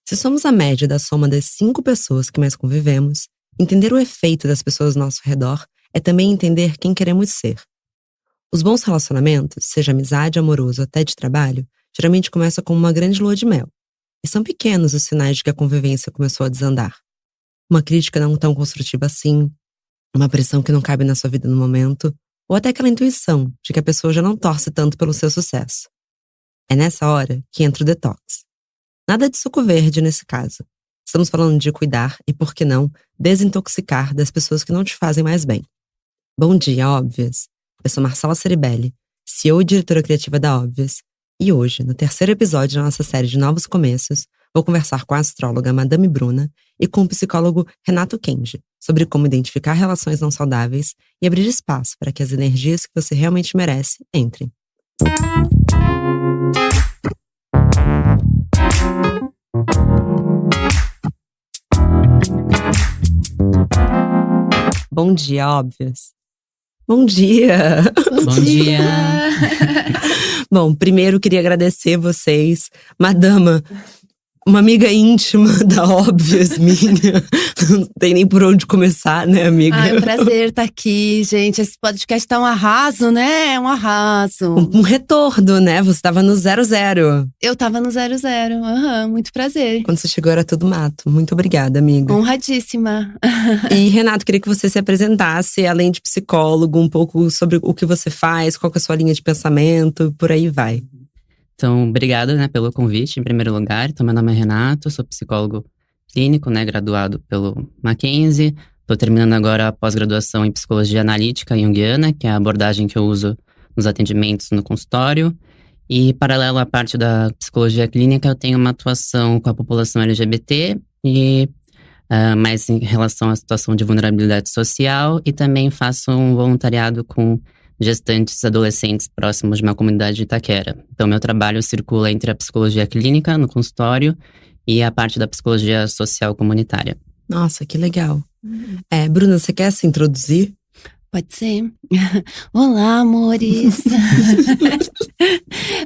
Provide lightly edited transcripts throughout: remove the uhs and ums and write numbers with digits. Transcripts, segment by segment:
Se somos a média da soma das 5 pessoas que mais convivemos, entender o efeito das pessoas ao nosso redor é também entender quem queremos ser. Os bons relacionamentos, seja amizade, amoroso ou até de trabalho, geralmente começam com uma grande lua de mel. E são pequenos os sinais de que a convivência começou a desandar. Uma crítica não tão construtiva assim, uma pressão que não cabe na sua vida no momento, ou até aquela intuição de que a pessoa já não torce tanto pelo seu sucesso. É nessa hora que entra o detox. Nada de suco verde nesse caso. Estamos falando de cuidar e, por que não, desintoxicar das pessoas que não te fazem mais bem. Bom dia, Óbvias! Eu sou Marcela Ceribelli, CEO e diretora criativa da Óbvias, e hoje, no terceiro episódio da nossa série de Novos Começos, vou conversar com a astróloga Madame Bruna e com o psicólogo Renato Kenji sobre como identificar relações não saudáveis e abrir espaço para que as energias que você realmente merece entrem. Bom dia, Óbvias. Bom dia! Bom dia! Bom, primeiro queria agradecer vocês. Madama, uma amiga íntima da Óbvias minha. Não tem nem por onde começar, né, amiga? É um prazer estar aqui, gente. Esse podcast tá um arraso, né? É um arraso. Um retorno, né? Você tava no 00. Eu tava no 00. Muito prazer. Quando você chegou era tudo mato. Muito obrigada, amiga. Honradíssima. E, Renato, queria que você se apresentasse, além de psicólogo, um pouco sobre o que você faz, qual que é a sua linha de pensamento, por aí vai. Então, obrigado, né, pelo convite, em primeiro lugar. Então, meu nome é Renato, sou psicólogo clínico, né, graduado pelo Mackenzie. Estou terminando agora a pós-graduação em psicologia analítica junguiana, que é a abordagem que eu uso nos atendimentos no consultório. E, paralelo à parte da psicologia clínica, eu tenho uma atuação com a população LGBT e mais em relação à situação de vulnerabilidade social, e também faço um voluntariado com gestantes adolescentes próximos de uma comunidade de Itaquera. Então, meu trabalho circula entre a psicologia clínica no consultório e a parte da psicologia social comunitária. Nossa, que legal. Bruna, você quer se introduzir? Pode ser. Olá, amores.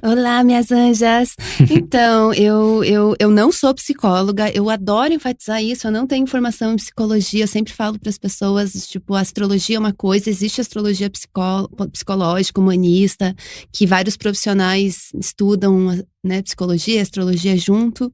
Olá, minhas anjas. Então, eu não sou psicóloga, eu adoro enfatizar isso, eu não tenho formação em psicologia, eu sempre falo para as pessoas, tipo, a astrologia é uma coisa, existe astrologia psicológica, humanista, que vários profissionais estudam, né, psicologia e astrologia junto.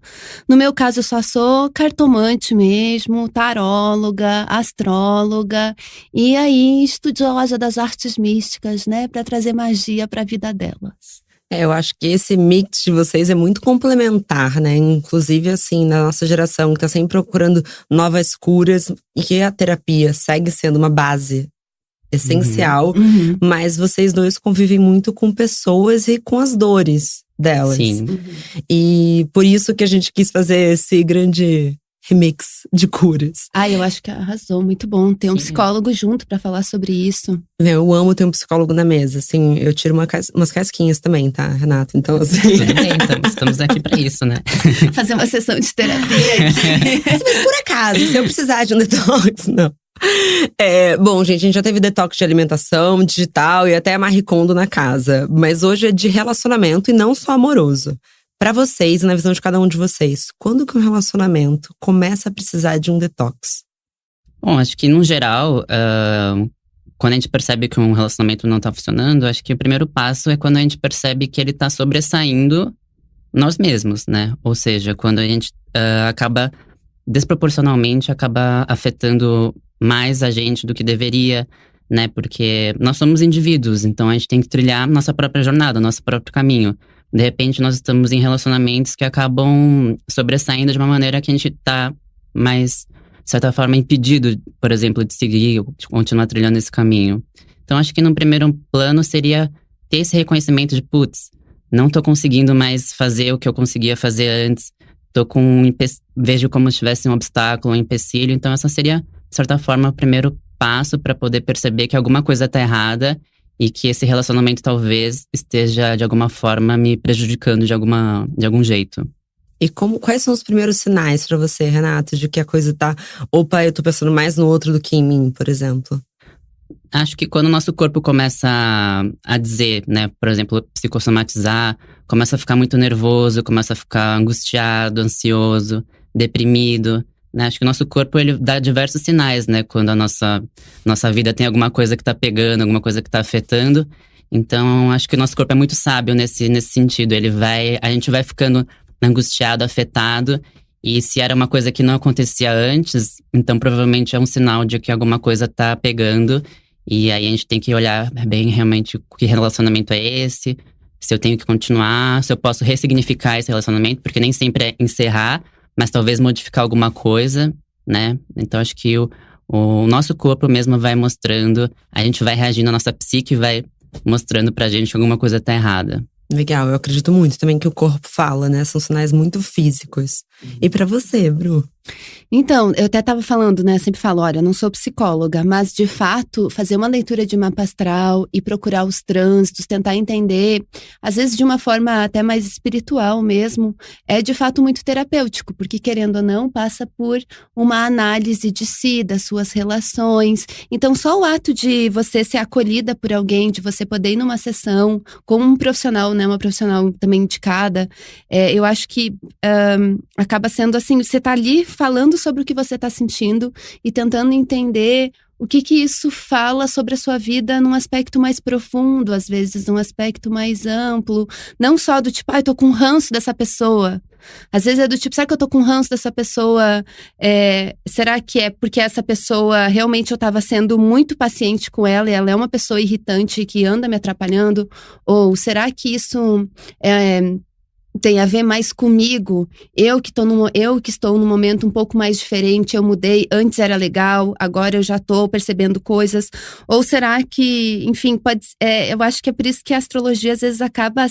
No meu caso, eu só sou cartomante mesmo, taróloga, astróloga, e aí estudiosa das artes místicas, né, para trazer magia para a vida delas. Eu acho que esse mix de vocês é muito complementar, né? Inclusive, assim, na nossa geração, que tá sempre procurando novas curas, e que a terapia segue sendo uma base essencial, mas vocês dois convivem muito com pessoas e com as dores delas. Sim. E por isso que a gente quis fazer esse grande remix de curas. Eu acho que arrasou, muito bom ter um psicólogo junto pra falar sobre isso. Eu amo ter um psicólogo na mesa, assim, eu tiro umas casquinhas também, tá, Renato? Então, assim… Tudo bem, estamos aqui pra isso, né? Fazer uma sessão de terapia aqui. Mas por acaso, se eu precisar de um detox, não. Bom, gente, a gente já teve detox de alimentação, digital e até Marie Kondo na casa. Mas hoje é de relacionamento e não só amoroso. Pra vocês, na visão de cada um de vocês, quando que um relacionamento começa a precisar de um detox? Bom, acho que no geral, quando a gente percebe que um relacionamento não tá funcionando, acho que o primeiro passo é quando a gente percebe que ele tá sobressaindo nós mesmos, né? Ou seja, quando a gente acaba desproporcionalmente afetando mais a gente do que deveria, né? Porque nós somos indivíduos, então a gente tem que trilhar nossa própria jornada, nosso próprio caminho. De repente, nós estamos em relacionamentos que acabam sobressaindo de uma maneira que a gente tá mais, de certa forma, impedido, por exemplo, de seguir, de continuar trilhando esse caminho. Então, acho que no primeiro plano seria ter esse reconhecimento de, putz, não tô conseguindo mais fazer o que eu conseguia fazer antes, vejo como se tivesse um obstáculo, um empecilho. Então, essa seria, de certa forma, o primeiro passo para poder perceber que alguma coisa tá errada e que esse relacionamento talvez esteja, de alguma forma, me prejudicando de algum jeito. E quais são os primeiros sinais pra você, Renato, de que a coisa tá… Opa, eu tô pensando mais no outro do que em mim, por exemplo? Acho que quando o nosso corpo começa a dizer, né, por exemplo, psicossomatizar, começa a ficar muito nervoso, começa a ficar angustiado, ansioso, deprimido, né? Acho que o nosso corpo, ele dá diversos sinais, né, quando a nossa vida tem alguma coisa que tá pegando, alguma coisa que tá afetando. Então, acho que o nosso corpo é muito sábio nesse sentido. A gente vai ficando angustiado, afetado. E se era uma coisa que não acontecia antes, então provavelmente é um sinal de que alguma coisa tá pegando. E aí a gente tem que olhar bem realmente que relacionamento é esse, se eu tenho que continuar, se eu posso ressignificar esse relacionamento, porque nem sempre é encerrar, mas talvez modificar alguma coisa, né? Então acho que o nosso corpo mesmo vai mostrando, a gente vai reagindo, a nossa psique vai mostrando pra gente que alguma coisa tá errada. Legal, eu acredito muito também que o corpo fala, né? São sinais muito físicos. E pra você, Bru? Então, eu até estava falando, né? Sempre falo, olha, eu não sou psicóloga, mas de fato, fazer uma leitura de mapa astral e procurar os trânsitos, tentar entender, às vezes de uma forma até mais espiritual mesmo, é de fato muito terapêutico, porque querendo ou não, passa por uma análise de si, das suas relações. Então, só o ato de você ser acolhida por alguém, de você poder ir numa sessão com um profissional, né? Uma profissional também indicada, eu acho que acaba sendo assim, você tá ali falando sobre o que você está sentindo e tentando entender o que isso fala sobre a sua vida num aspecto mais profundo, às vezes num aspecto mais amplo, não só do tipo, eu tô com ranço dessa pessoa. Às vezes é do tipo, será que eu tô com ranço dessa pessoa? Será que é porque essa pessoa, realmente eu tava sendo muito paciente com ela e ela é uma pessoa irritante que anda me atrapalhando? Ou será que isso tem a ver mais comigo, eu que estou num momento um pouco mais diferente, eu mudei, antes era legal, agora eu já estou percebendo coisas, ou será que, enfim, eu acho que é por isso que a astrologia às vezes acaba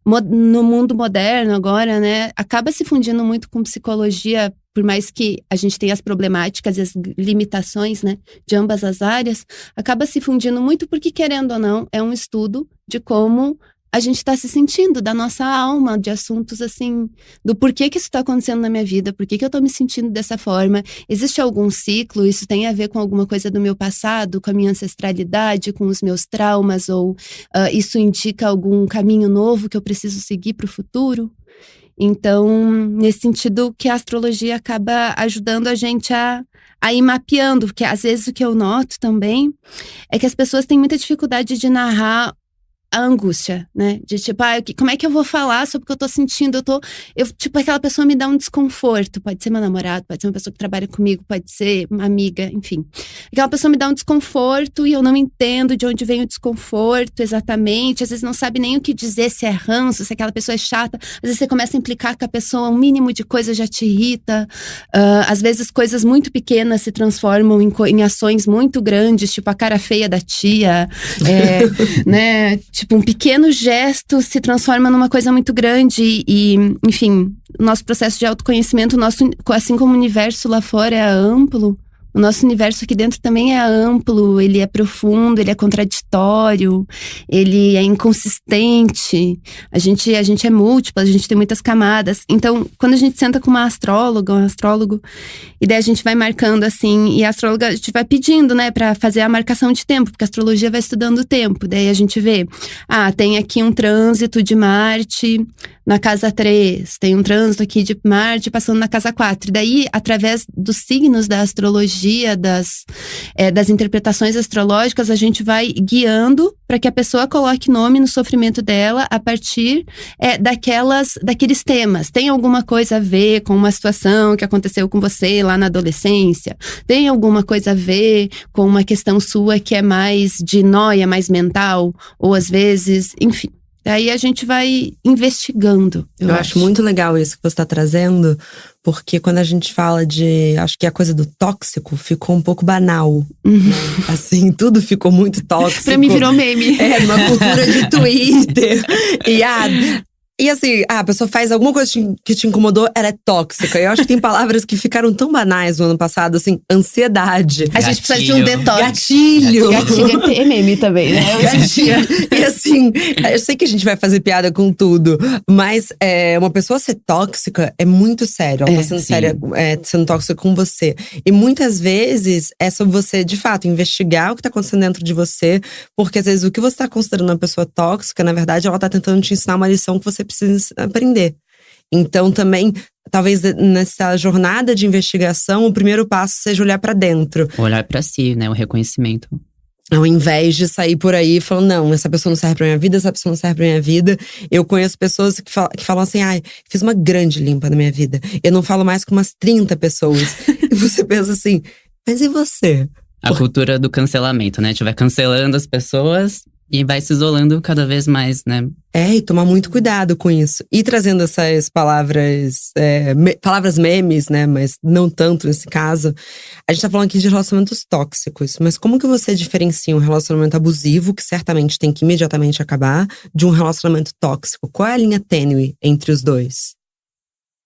no mundo moderno agora, né, acaba se fundindo muito com psicologia, por mais que a gente tenha as problemáticas e as limitações, né, de ambas as áreas, acaba se fundindo muito porque, querendo ou não, é um estudo de como a gente está se sentindo, da nossa alma, de assuntos assim, do porquê que isso está acontecendo na minha vida, por que eu estou me sentindo dessa forma, existe algum ciclo, isso tem a ver com alguma coisa do meu passado, com a minha ancestralidade, com os meus traumas, ou isso indica algum caminho novo que eu preciso seguir para o futuro? Então, nesse sentido que a astrologia acaba ajudando a gente a ir mapeando, porque às vezes o que eu noto também é que as pessoas têm muita dificuldade de narrar a angústia, né? De tipo, como é que eu vou falar sobre o que eu tô sentindo? Tipo, aquela pessoa me dá um desconforto. Pode ser meu namorado, pode ser uma pessoa que trabalha comigo, pode ser uma amiga, enfim. Aquela pessoa me dá um desconforto e eu não entendo de onde vem o desconforto exatamente. Às vezes não sabe nem o que dizer, se é ranço, se aquela pessoa é chata. Às vezes você começa a implicar com a pessoa, um mínimo de coisa já te irrita. Às vezes coisas muito pequenas se transformam em ações muito grandes, tipo a cara feia da tia, né? Tipo, um pequeno gesto se transforma numa coisa muito grande e, enfim, o nosso processo de autoconhecimento, assim como o universo lá fora é amplo, o nosso universo aqui dentro também é amplo, ele é profundo, ele é contraditório, ele é inconsistente, a gente é múltiplo, a gente tem muitas camadas. Então, quando a gente senta com uma astróloga, um astrólogo, e daí a gente vai marcando assim, e a astróloga, a gente vai pedindo, né, pra fazer a marcação de tempo, porque a astrologia vai estudando o tempo. Daí a gente vê, tem aqui um trânsito de Marte na casa 3, tem um trânsito aqui de Marte passando na casa 4. E daí, através dos signos da astrologia, das interpretações astrológicas, a gente vai guiando para que a pessoa coloque nome no sofrimento dela a partir daqueles temas. Tem alguma coisa a ver com uma situação que aconteceu com você lá na adolescência? Tem alguma coisa a ver com uma questão sua que é mais de noia, mais mental? Ou às vezes, enfim. Daí a gente vai investigando. Eu acho muito legal isso que você está trazendo, porque quando a gente fala acho que a coisa do tóxico ficou um pouco banal. Né? Assim, tudo ficou muito tóxico. Pra mim virou meme. Uma cultura de Twitter. E E assim, a pessoa faz alguma coisa que te incomodou, ela é tóxica. Eu acho que tem palavras que ficaram tão banais no ano passado, assim, ansiedade. A gente precisa de um detox. Gatilho. Gatilho é meme também, né? E assim, eu sei que a gente vai fazer piada com tudo, mas uma pessoa ser tóxica é muito sério. Ela tá sendo séria, sendo tóxica com você. E muitas vezes é sobre você, de fato, investigar o que tá acontecendo dentro de você. Porque às vezes o que você tá considerando uma pessoa tóxica, na verdade, ela tá tentando te ensinar uma lição que você precisa aprender. Então também, talvez nessa jornada de investigação, o primeiro passo seja olhar pra dentro. Olhar pra si, né? O reconhecimento. Ao invés de sair por aí falando, não, essa pessoa não serve pra minha vida, essa pessoa não serve pra minha vida. Eu conheço pessoas que falam assim, fiz uma grande limpa na minha vida. Eu não falo mais com umas 30 pessoas. E você pensa assim, mas e você? A cultura do cancelamento, né? A gente vai cancelando as pessoas e vai se isolando cada vez mais, né? E tomar muito cuidado com isso. E trazendo essas palavras, palavras memes, né? Mas não tanto nesse caso. A gente tá falando aqui de relacionamentos tóxicos. Mas como que você diferencia um relacionamento abusivo, que certamente tem que imediatamente acabar, de um relacionamento tóxico? Qual é a linha tênue entre os dois?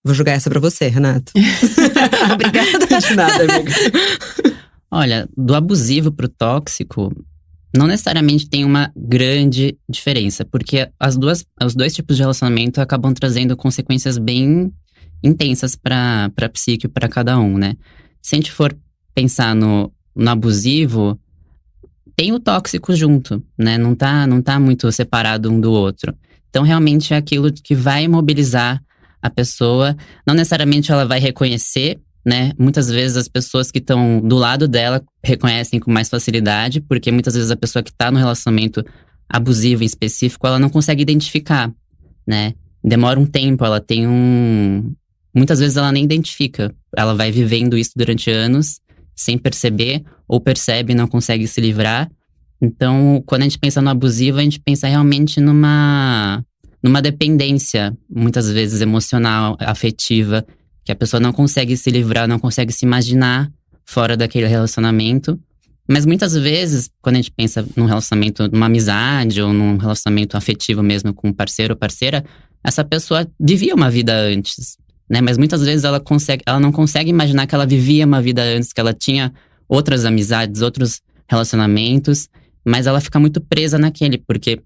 Vou jogar essa pra você, Renato. Obrigada. De nada, amiga. Olha, do abusivo pro tóxico, não necessariamente tem uma grande diferença, porque os dois tipos de relacionamento acabam trazendo consequências bem intensas para a psique, para cada um, né? Se a gente for pensar no abusivo, tem o tóxico junto, né? Não tá muito separado um do outro. Então, realmente é aquilo que vai mobilizar a pessoa. Não necessariamente ela vai reconhecer, né? Muitas vezes as pessoas que estão do lado dela reconhecem com mais facilidade, porque muitas vezes a pessoa que está no relacionamento abusivo em específico, ela não consegue identificar, né? Demora um tempo, ela tem muitas vezes ela nem identifica. Ela vai vivendo isso durante anos, sem perceber, ou percebe e não consegue se livrar. Então, quando a gente pensa no abusivo, a gente pensa realmente numa dependência, muitas vezes emocional, afetiva, que a pessoa não consegue se livrar, não consegue se imaginar fora daquele relacionamento. Mas muitas vezes, quando a gente pensa num relacionamento, numa amizade ou num relacionamento afetivo mesmo com um parceiro ou parceira, essa pessoa vivia uma vida antes, né? Mas muitas vezes ela não consegue imaginar que ela vivia uma vida antes, que ela tinha outras amizades, outros relacionamentos, mas ela fica muito presa naquele, porque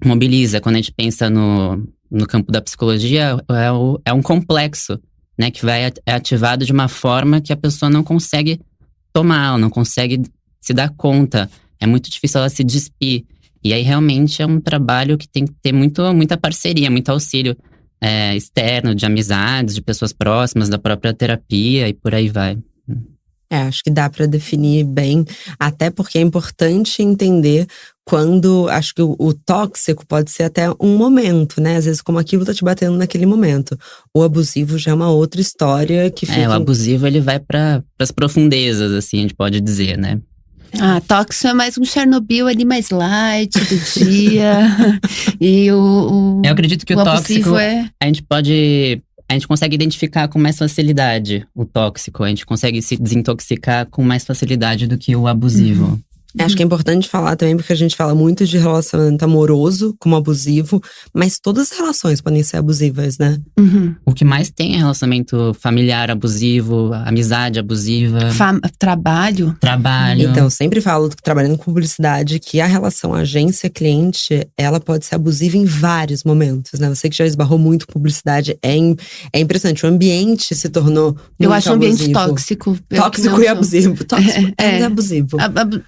mobiliza. Quando a gente pensa no campo da psicologia, é um complexo, né, que é ativado de uma forma que a pessoa não consegue tomar, ela não consegue se dar conta. É muito difícil ela se despir. E aí, realmente, é um trabalho que tem que ter muita parceria, muito auxílio externo, de amizades, de pessoas próximas, da própria terapia e por aí vai. Acho que dá pra definir bem, até porque é importante entender quando, acho que o tóxico pode ser até um momento, né? Às vezes como aquilo tá te batendo naquele momento. O abusivo já é uma outra história que fica… o abusivo ele vai pras profundezas, assim, a gente pode dizer, né? Tóxico é mais um Chernobyl ali mais light do dia. E eu acredito que o tóxico a gente consegue identificar com mais facilidade o tóxico. A gente consegue se desintoxicar com mais facilidade do que o abusivo. Acho que é importante falar também, porque a gente fala muito de relacionamento amoroso como abusivo, mas todas as relações podem ser abusivas, né? Uhum. O que mais tem é relacionamento familiar abusivo, amizade abusiva. Trabalho. Então, eu sempre falo, trabalhando com publicidade, que a relação agência-cliente, ela pode ser abusiva em vários momentos, né? Você que já esbarrou muito com publicidade, é impressionante. O ambiente se tornou muito Eu acho o ambiente abusivo. tóxico. Tóxico e abusivo. Tóxico é abusivo.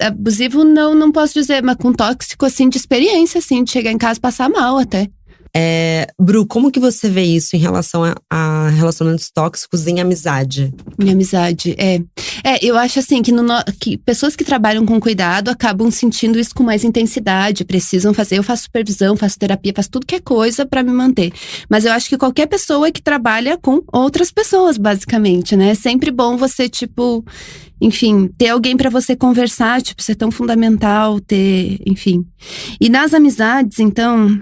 Abusivo não posso dizer, mas com tóxico, assim, de experiência, assim, de chegar em casa e passar mal até. Bru, como que você vê isso em relação a relacionamentos tóxicos em amizade? Em amizade, eu acho assim que pessoas que trabalham com cuidado acabam sentindo isso com mais intensidade, precisam fazer. Eu faço supervisão, faço terapia, faço tudo que é coisa pra me manter. Mas eu acho que qualquer pessoa que trabalha com outras pessoas, basicamente, né? É sempre bom você, tipo… Enfim, ter alguém pra você conversar, tipo, isso é tão fundamental, enfim. E nas amizades, então…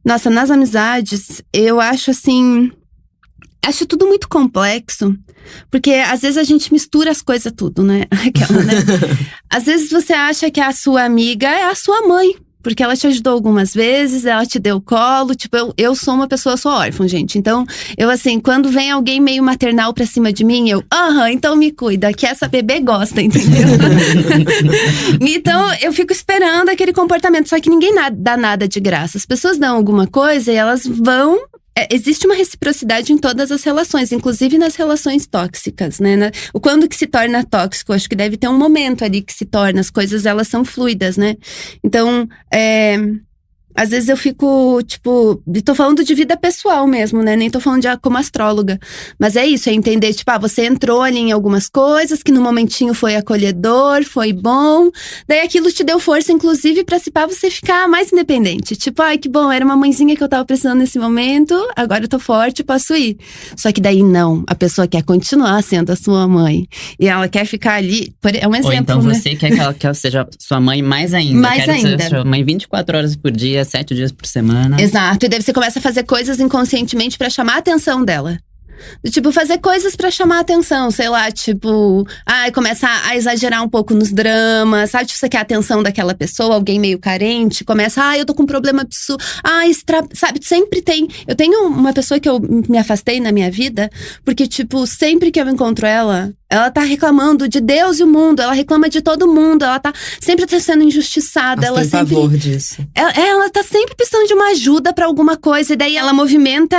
Nossa, nas amizades, eu acho assim… Acho tudo muito complexo. Porque às vezes a gente mistura as coisas tudo, né? Aquela, né? Às vezes você acha que a sua amiga é a sua mãe. Porque ela te ajudou algumas vezes, ela te deu colo. Tipo, eu sou uma pessoa, eu sou órfã, gente. Então, eu assim, quando vem alguém meio maternal pra cima de mim, então me cuida, que essa bebê gosta, entendeu? Então, eu fico esperando aquele comportamento. Só que ninguém dá nada de graça. As pessoas dão alguma coisa e elas vão… Existe uma reciprocidade em todas as relações, inclusive nas relações tóxicas, né? Quando que se torna tóxico? Acho que deve ter um momento ali que se torna, as coisas elas são fluidas, né? Então, às vezes eu fico, tipo, tô falando de vida pessoal mesmo, né? Nem tô falando como astróloga. Mas é isso, é entender, tipo, você entrou ali em algumas coisas que no momentinho foi acolhedor, foi bom. Daí aquilo te deu força, inclusive, pra você ficar mais independente. Tipo, ai, que bom, era uma mãezinha que eu tava precisando nesse momento, agora eu tô forte, posso ir. Só que daí não, a pessoa quer continuar sendo a sua mãe. E ela quer ficar ali, é um exemplo, ou então né? você quer que ela seja sua mãe mais ainda. Mais Quero ainda. ser sua mãe 24 horas por dia, 7 dias por semana. Exato, e daí você começa a fazer coisas inconscientemente pra chamar a atenção dela. Tipo, fazer coisas pra chamar a atenção, sei lá, tipo… começa a exagerar um pouco nos dramas, sabe? Tipo, você quer a atenção daquela pessoa, alguém meio carente, começa… eu tô com um problema absurdo, sabe? Sempre tem… Eu tenho uma pessoa que eu me afastei na minha vida, porque, tipo, sempre que eu encontro ela tá reclamando de Deus e o mundo, ela reclama de todo mundo, ela tá sempre sendo injustiçada. Ela tem sempre… pavor disso. Ela tá sempre precisando de uma ajuda pra alguma coisa, e daí ela movimenta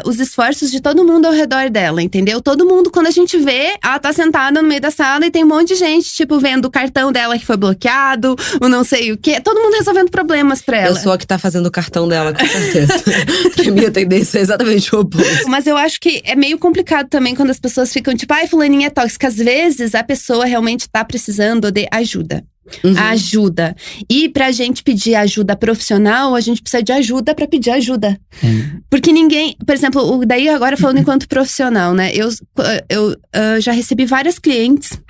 os esforços de todo mundo ao redor dela, entendeu? Todo mundo, quando a gente vê, ela tá sentada no meio da sala e tem um monte de gente, tipo, vendo o cartão dela que foi bloqueado, o não sei o quê. Todo mundo resolvendo problemas pra ela. Eu sou a que tá fazendo o cartão dela, com certeza. Porque a minha tendência é exatamente o oposto. Mas eu acho que é meio complicado também quando as pessoas ficam tipo, fulaninha é tóxica. Às vezes a pessoa realmente tá precisando de ajuda. Ajuda. E pra gente pedir ajuda profissional, a gente precisa de ajuda pra pedir ajuda. Porque ninguém… Por exemplo, daí agora falando enquanto profissional, né? Eu já recebi várias clientes…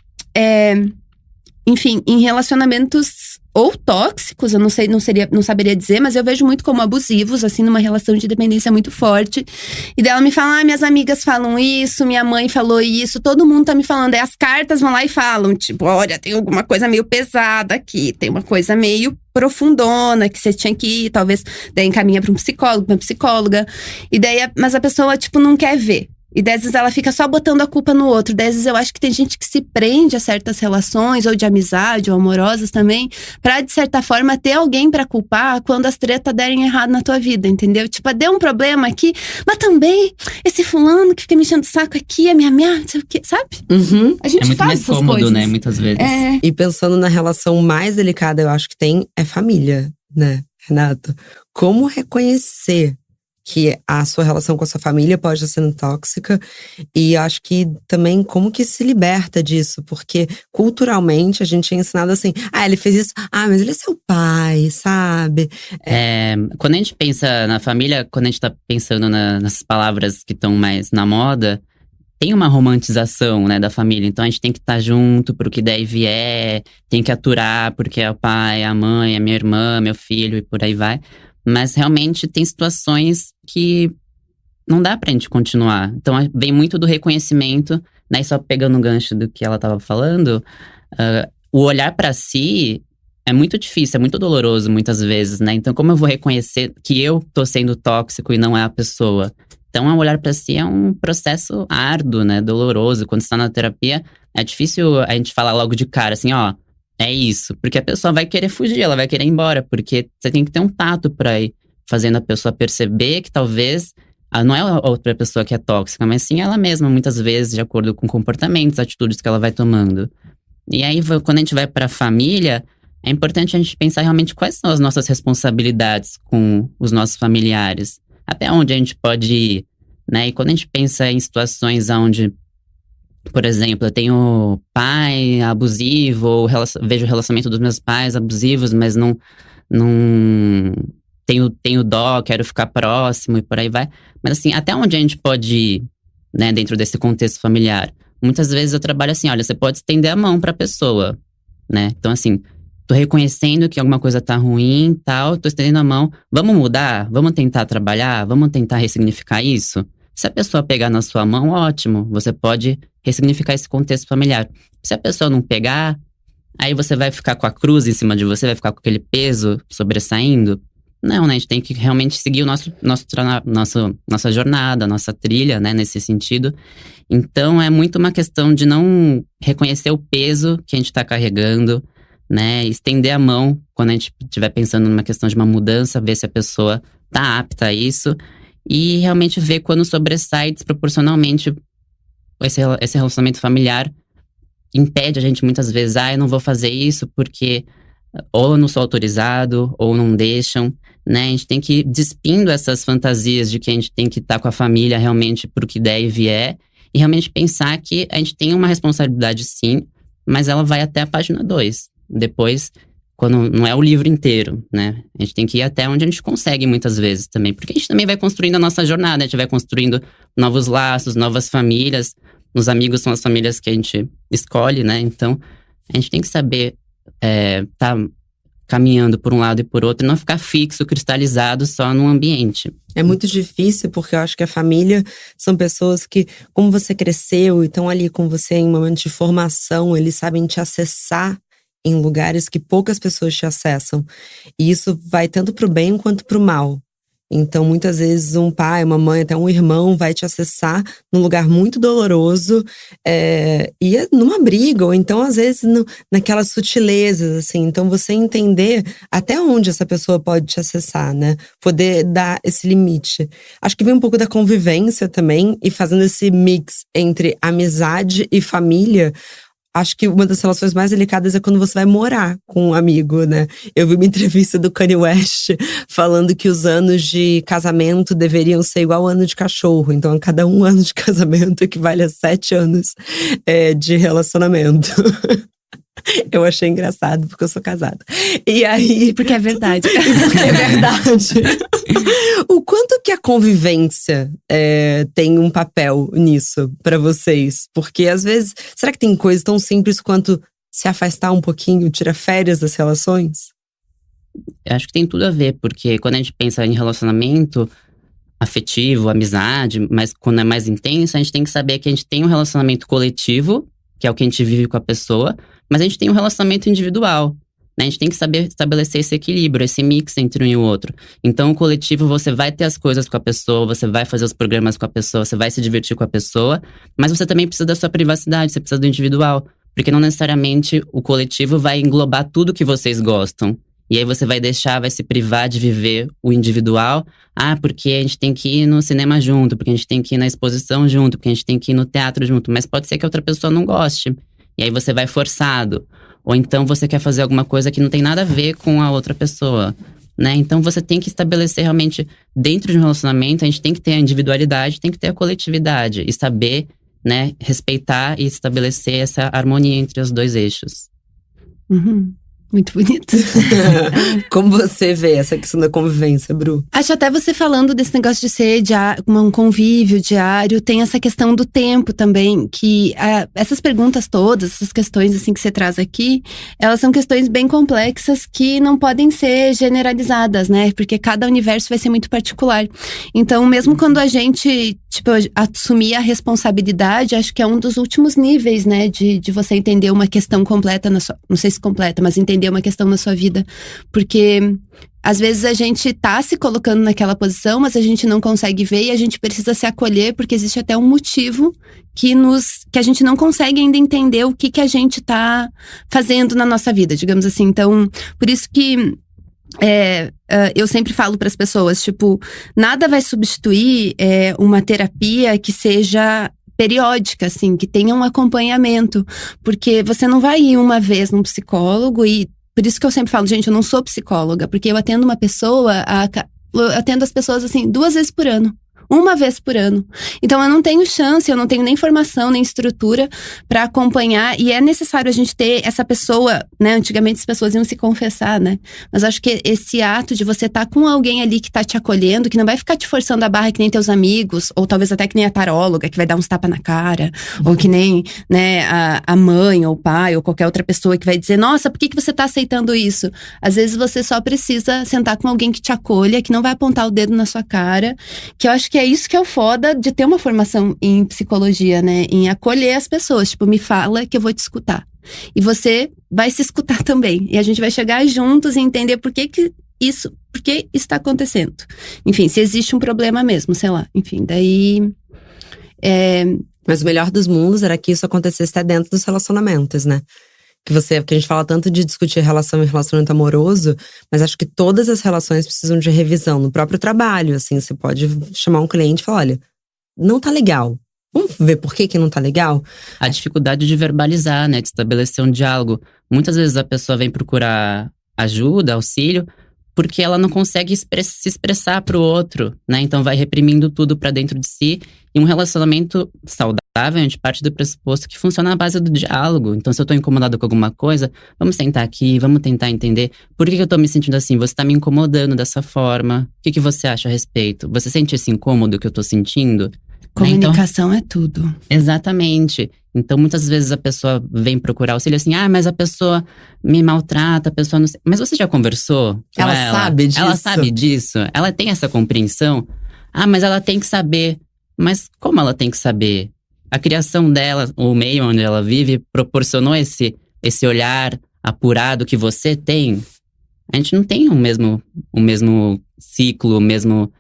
enfim, em relacionamentos ou tóxicos, eu não saberia dizer, mas eu vejo muito como abusivos, assim, numa relação de dependência muito forte. E daí ela me fala, minhas amigas falam isso, minha mãe falou isso, todo mundo tá me falando. Aí as cartas vão lá e falam, tipo, olha, tem alguma coisa meio pesada aqui, tem uma coisa meio profundona, que você tinha que ir, talvez, daí encaminha pra um psicólogo, pra uma psicóloga. E daí, mas a pessoa, tipo, não quer ver. E às vezes ela fica só botando a culpa no outro. Às vezes eu acho que tem gente que se prende a certas relações, ou de amizade, ou amorosas também, pra, de certa forma, ter alguém pra culpar quando as tretas derem errado na tua vida, entendeu? Tipo, deu um problema aqui, mas também esse fulano que fica me enchendo o saco aqui, não sei o quê, sabe? A gente é muito faz mais essas cômodo, coisas. né? Muitas vezes. E pensando na relação mais delicada, eu acho que tem, é família, né, Renato? Como reconhecer que a sua relação com a sua família pode estar sendo tóxica, e acho que também como que se liberta disso, porque culturalmente a gente é ensinado assim, ele fez isso, mas ele é seu pai, sabe? Quando a gente pensa na família, quando a gente tá pensando nas palavras que estão mais na moda, tem uma romantização, né, da família. Então a gente tem que estar junto pro que der e vier, tem que aturar porque é o pai, a mãe, a minha irmã, meu filho e por aí vai. Mas realmente tem situações que não dá pra gente continuar. Então vem muito do reconhecimento, né? E só pegando o gancho do que ela tava falando, o olhar pra si é muito difícil, é muito doloroso muitas vezes, né? Então como eu vou reconhecer que eu tô sendo tóxico e não é a pessoa? Então o olhar pra si é um processo árduo, né? Doloroso. Quando você tá na terapia, é difícil a gente falar logo de cara, assim, é isso, porque a pessoa vai querer fugir, ela vai querer ir embora, porque você tem que ter um tato pra ir fazendo a pessoa perceber que talvez não é a outra pessoa que é tóxica, mas sim ela mesma, muitas vezes, de acordo com comportamentos, atitudes que ela vai tomando. E aí, quando a gente vai pra família, é importante a gente pensar realmente quais são as nossas responsabilidades com os nossos familiares, até onde a gente pode ir, né? E quando a gente pensa em situações onde, por exemplo, eu tenho pai abusivo, ou vejo o relacionamento dos meus pais abusivos, mas não tenho dó, quero ficar próximo e por aí vai. Mas assim, até onde a gente pode ir, né, dentro desse contexto familiar? Muitas vezes eu trabalho assim, olha, você pode estender a mão pra pessoa, né? Então assim, tô reconhecendo que alguma coisa tá ruim e tal, tô estendendo a mão. Vamos mudar? Vamos tentar trabalhar? Vamos tentar ressignificar isso? Se a pessoa pegar na sua mão, ótimo, você pode ressignificar esse contexto familiar. Se a pessoa não pegar, Aí você vai ficar com a cruz em cima de você, vai ficar com aquele peso sobressaindo? Não, né? A gente tem que realmente seguir o nossa jornada, nossa trilha, né? Nesse sentido. Então, é muito uma questão de não reconhecer o peso que a gente tá carregando, né? Estender a mão quando a gente estiver pensando numa questão de uma mudança, ver se a pessoa tá apta a isso. E realmente ver quando sobressai desproporcionalmente esse relacionamento familiar. Impede a gente muitas vezes, eu não vou fazer isso porque ou eu não sou autorizado, ou não deixam, né? A gente tem que ir despindo essas fantasias de que a gente tem que estar com a família realmente pro que der e vier, e realmente pensar que a gente tem uma responsabilidade sim, mas ela vai até a página 2. Depois, quando não é o livro inteiro, né? A gente tem que ir até onde a gente consegue muitas vezes também, porque a gente também vai construindo a nossa jornada, a gente vai construindo novos laços, novas famílias. Os amigos são as famílias que a gente escolhe, né? Então, a gente tem que saber tá caminhando por um lado e por outro e não ficar fixo, cristalizado só num ambiente. É muito difícil, porque eu acho que a família são pessoas que, como você cresceu e estão ali com você em momentos de formação, eles sabem te acessar em lugares que poucas pessoas te acessam. E isso vai tanto pro bem quanto pro mal. Então, muitas vezes, um pai, uma mãe, até um irmão vai te acessar num lugar muito doloroso, e é numa briga, ou então, às vezes, naquelas sutilezas, assim. Então, você entender até onde essa pessoa pode te acessar, né? Poder dar esse limite. Acho que vem um pouco da convivência também, e fazendo esse mix entre amizade e família. Acho que uma das relações mais delicadas é quando você vai morar com um amigo, né? Eu vi uma entrevista do Kanye West falando que os anos de casamento deveriam ser igual ao ano de cachorro. Então, a cada 1 ano de casamento equivale a 7 anos de relacionamento. Eu achei engraçado, porque eu sou casada. E aí… Porque é verdade. Porque é verdade. O quanto que a convivência tem um papel nisso pra vocês? Porque às vezes, será que tem coisa tão simples quanto se afastar um pouquinho, tirar férias das relações? Eu acho que tem tudo a ver, porque quando a gente pensa em relacionamento afetivo, amizade, mas quando é mais intensa, a gente tem que saber que a gente tem um relacionamento coletivo, que é o que a gente vive com a pessoa, mas a gente tem um relacionamento individual, né? A gente tem que saber estabelecer esse equilíbrio, esse mix entre um e o outro. Então, o coletivo, você vai ter as coisas com a pessoa, você vai fazer os programas com a pessoa, você vai se divertir com a pessoa, mas você também precisa da sua privacidade, você precisa do individual, porque não necessariamente o coletivo vai englobar tudo que vocês gostam. E aí você vai se privar de viver o individual. Porque a gente tem que ir no cinema junto, porque a gente tem que ir na exposição junto, porque a gente tem que ir no teatro junto. Mas pode ser que a outra pessoa não goste. E aí você vai forçado. Ou então você quer fazer alguma coisa que não tem nada a ver com a outra pessoa, né? Então você tem que estabelecer realmente, dentro de um relacionamento, a gente tem que ter a individualidade, tem que ter a coletividade. E saber, né, respeitar e estabelecer essa harmonia entre os dois eixos. Uhum. Muito bonito. Como você vê essa questão da convivência, Bru? Acho até você falando desse negócio de ser um convívio diário, tem essa questão do tempo também, que essas perguntas todas, essas questões assim que você traz aqui, elas são questões bem complexas que não podem ser generalizadas, né? Porque cada universo vai ser muito particular. Então, mesmo quando a gente, assumir a responsabilidade, acho que é um dos últimos níveis, né? De você entender uma questão completa, não sei se completa, mas entender uma questão na sua vida. Porque às vezes a gente tá se colocando naquela posição, mas a gente não consegue ver e a gente precisa se acolher, porque existe até um motivo que a gente não consegue ainda entender o que a gente tá fazendo na nossa vida, digamos assim. Então, por isso que eu sempre falo para as pessoas, nada vai substituir uma terapia que seja periódica, assim, que tenha um acompanhamento, porque você não vai ir uma vez num psicólogo e por isso que eu sempre falo, gente, eu não sou psicóloga, porque eu atendo eu atendo as pessoas, assim, 2 vezes por ano. 1 vez por ano. Então, eu não tenho chance, eu não tenho nem formação, nem estrutura para acompanhar. E é necessário a gente ter essa pessoa, né? Antigamente as pessoas iam se confessar, né? Mas acho que esse ato de você estar com alguém ali que tá te acolhendo, que não vai ficar te forçando a barra que nem teus amigos, ou talvez até que nem a taróloga, que vai dar uns tapas na cara, ou que nem, né, a mãe, ou o pai, ou qualquer outra pessoa que vai dizer, nossa, por que você tá aceitando isso? Às vezes você só precisa sentar com alguém que te acolha, que não vai apontar o dedo na sua cara, que eu acho que é isso que é o foda de ter uma formação em psicologia, né? Em acolher as pessoas. Me fala que eu vou te escutar. E você vai se escutar também. E a gente vai chegar juntos e entender por que isso está acontecendo. Enfim, se existe um problema mesmo, sei lá. Enfim, daí… Mas o melhor dos mundos era que isso acontecesse até dentro dos relacionamentos, né? Que a gente fala tanto de discutir relação e relacionamento amoroso, mas acho que todas as relações precisam de revisão no próprio trabalho, assim. Você pode chamar um cliente e falar, olha, não tá legal. Vamos ver por que não tá legal? A dificuldade de verbalizar, né? De estabelecer um diálogo. Muitas vezes a pessoa vem procurar ajuda, auxílio, porque ela não consegue se expressar pro outro, né? Então vai reprimindo tudo pra dentro de si. E um relacionamento saudável, a gente parte do pressuposto que funciona na base do diálogo. Então, se eu tô incomodado com alguma coisa, vamos sentar aqui, vamos tentar entender por que eu tô me sentindo assim. Você tá me incomodando dessa forma. O que você acha a respeito? Você sente esse incômodo que eu tô sentindo? Comunicação é tudo. Exatamente. Então, muitas vezes a pessoa vem procurar auxílio assim, mas a pessoa me maltrata, a pessoa não sei. Mas você já conversou? Ela sabe disso? Ela sabe disso? Ela tem essa compreensão? Mas ela tem que saber. Mas como ela tem que saber? A criação dela, o meio onde ela vive, proporcionou esse olhar apurado que você tem? A gente não tem o mesmo ciclo, o mesmo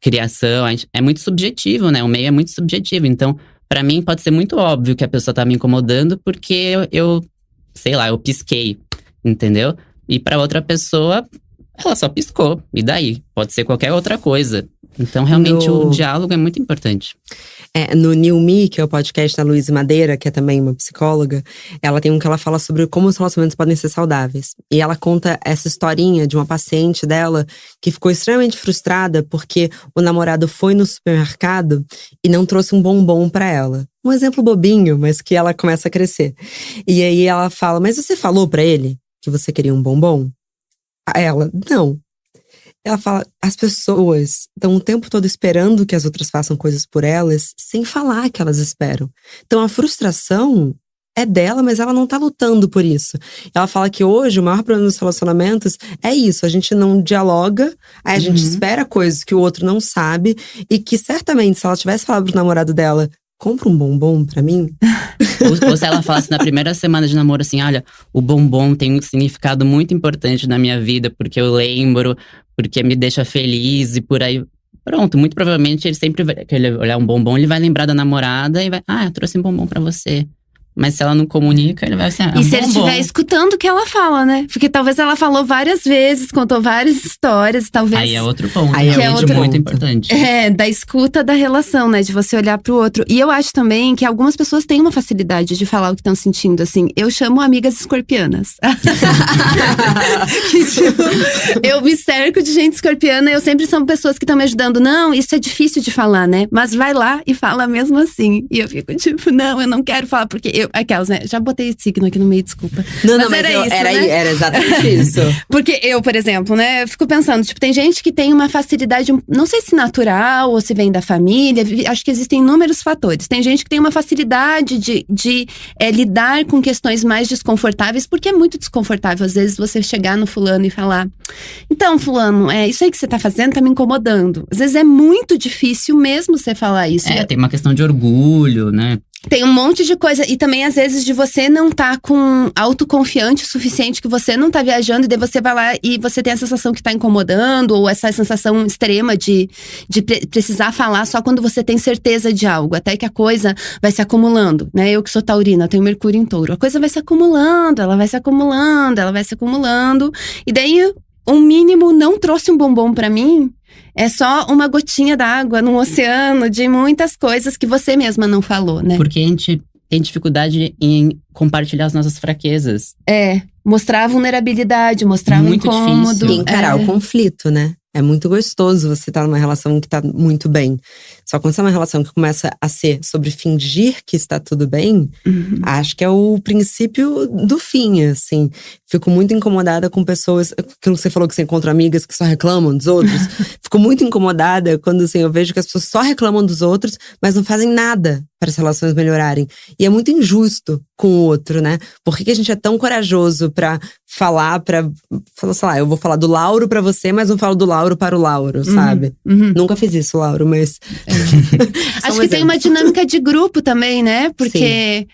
criação. É muito subjetivo, né? O meio é muito subjetivo. Então, pra mim, pode ser muito óbvio que a pessoa tá me incomodando porque eu pisquei, entendeu? E pra outra pessoa, ela só piscou. E daí? Pode ser qualquer outra coisa. Então, realmente, o diálogo é muito importante. No New Me, que é o podcast da Luísa Madeira, que é também uma psicóloga, ela tem um que ela fala sobre como os relacionamentos podem ser saudáveis. E ela conta essa historinha de uma paciente dela que ficou extremamente frustrada porque o namorado foi no supermercado e não trouxe um bombom pra ela. Um exemplo bobinho, mas que ela começa a crescer. E aí ela fala, mas você falou pra ele que você queria um bombom? A ela, não. Ela fala, as pessoas estão o tempo todo esperando que as outras façam coisas por elas, sem falar que elas esperam. Então a frustração é dela, mas ela não tá lutando por isso. Ela fala que hoje o maior problema dos relacionamentos é isso, a gente não dialoga, aí a gente espera coisas que o outro não sabe, e que certamente se ela tivesse falado pro namorado dela, compra um bombom pra mim. Ou se ela falasse na primeira semana de namoro assim, olha, o bombom tem um significado muito importante na minha vida, porque eu lembro, porque me deixa feliz e por aí. Pronto, muito provavelmente ele sempre vai, que ele olhar um bombom, ele vai lembrar da namorada e vai, eu trouxe um bombom pra você. Mas se ela não comunica, ele vai assim, E se ele estiver escutando o que ela fala, né? Porque talvez ela falou várias vezes, contou várias histórias, talvez… Aí é outro ponto, aí é outro muito ponto. importante. Da escuta da relação, né? De você olhar pro outro. E eu acho também que algumas pessoas têm uma facilidade de falar o que estão sentindo, assim. Eu chamo amigas escorpianas. Que, tipo, eu me cerco de gente escorpiana e eu sempre são pessoas que estão me ajudando. Não, isso é difícil de falar, né? Mas vai lá e fala mesmo assim. E eu fico tipo, não, eu não quero falar, porque aquelas, né? Já botei signo aqui no meio, desculpa. Não, mas era isso, né? Era exatamente isso. Porque eu, por exemplo, né? Eu fico pensando, tipo, tem gente que tem uma facilidade, não sei se natural ou se vem da família, acho que existem inúmeros fatores. Tem gente que tem uma facilidade de lidar com questões mais desconfortáveis, porque é muito desconfortável, às vezes, você chegar no fulano e falar, então, fulano, isso aí que você tá fazendo tá me incomodando. Às vezes é muito difícil mesmo você falar isso. Tem uma questão de orgulho, né? Tem um monte de coisa. E também, às vezes, de você não tá com autoconfiante o suficiente, que você não tá viajando, e daí você vai lá e você tem a sensação que tá incomodando, ou essa sensação extrema de precisar falar só quando você tem certeza de algo. Até que a coisa vai se acumulando, né? Eu que sou taurina, eu tenho Mercúrio em Touro. A coisa vai se acumulando, ela vai se acumulando, ela vai se acumulando. E daí, o mínimo não trouxe um bombom pra mim. É só uma gotinha d'água num oceano de muitas coisas que você mesma não falou, né? Porque a gente tem dificuldade em compartilhar as nossas fraquezas. Mostrar a vulnerabilidade, mostrar muito o incômodo. difícil. E encarar o conflito, né? É muito gostoso você estar numa relação que tá muito bem. Só quando você é uma relação que começa a ser sobre fingir que está tudo bem, acho que é o princípio do fim, assim. Fico muito incomodada com pessoas… Aquilo que você falou que você encontra amigas que só reclamam dos outros. Fico muito incomodada quando assim, eu vejo que as pessoas só reclamam dos outros, mas não fazem nada para as relações melhorarem. E é muito injusto com o outro, né? Por que a gente é tão corajoso pra falar, sei lá, eu vou falar do Lauro pra você, mas não falo do Lauro para o Lauro, sabe? Nunca fiz isso, Lauro, mas… Acho que tem uma dinâmica de grupo também, né? Porque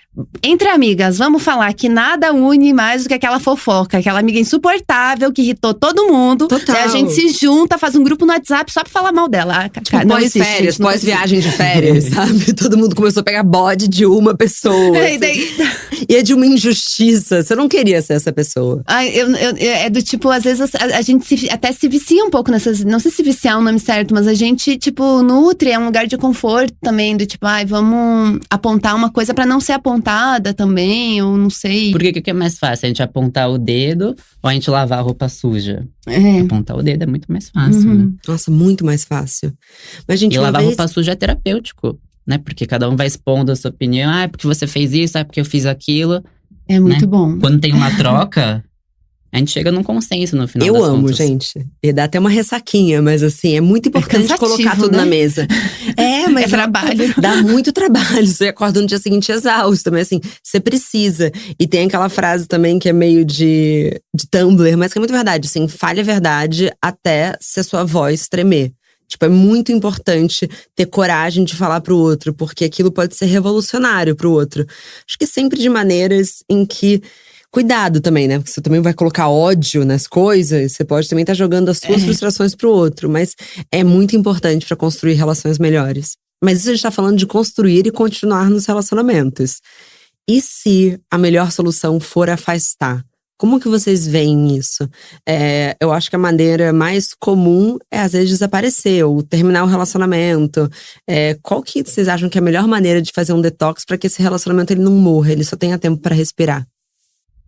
Entre amigas, vamos falar que nada une mais do que aquela fofoca. Aquela amiga insuportável que irritou todo mundo. Total. Aí a gente se junta, faz um grupo no WhatsApp só pra falar mal dela. Tipo, Não existe, pós-férias, gente, não pós-viagem de férias, sabe? Todo mundo começou a pegar bode de uma pessoa. existe. E daí, E é de uma injustiça. Você não queria ser essa pessoa. é do tipo, às vezes a gente até se vicia um pouco nessas. Não sei se viciar é o nome certo, mas a gente, tipo, nutre, é um lugar de conforto também. Do tipo, vamos apontar uma coisa pra não ser apontada também, ou não sei. Porque o que é mais fácil? A gente apontar o dedo ou a gente lavar a roupa suja? É. Apontar o dedo é muito mais fácil, né? Nossa, muito mais fácil. Mas, gente, E uma lavar vez… roupa suja é terapêutico, né? Porque cada um vai expondo a sua opinião. É porque você fez isso, é porque eu fiz aquilo. É muito né? bom. Quando tem uma troca, a gente chega num consenso no final Eu das amo, contas. gente. E dá até uma ressaquinha, mas assim, é muito importante cansativo, colocar tudo né? na mesa. Mas É trabalho. Dá muito trabalho. Você acorda no dia seguinte exausto, mas assim, você precisa. E tem aquela frase também que é meio de Tumblr, mas que é muito verdade. Assim, fale a verdade até se a sua voz tremer. Tipo, é muito importante ter coragem de falar pro outro, porque aquilo pode ser revolucionário pro outro. Acho que sempre de maneiras em que… Cuidado também, né? Porque você também vai colocar ódio nas coisas. Você pode também estar jogando as suas frustrações pro outro. Mas é muito importante pra construir relações melhores. Mas isso a gente tá falando de construir e continuar nos relacionamentos. E se a melhor solução for afastar? Como que vocês veem isso? Eu acho que a maneira mais comum é, às vezes, desaparecer ou terminar o relacionamento. Qual que vocês acham que é a melhor maneira de fazer um detox pra que esse relacionamento ele não morra, ele só tenha tempo pra respirar?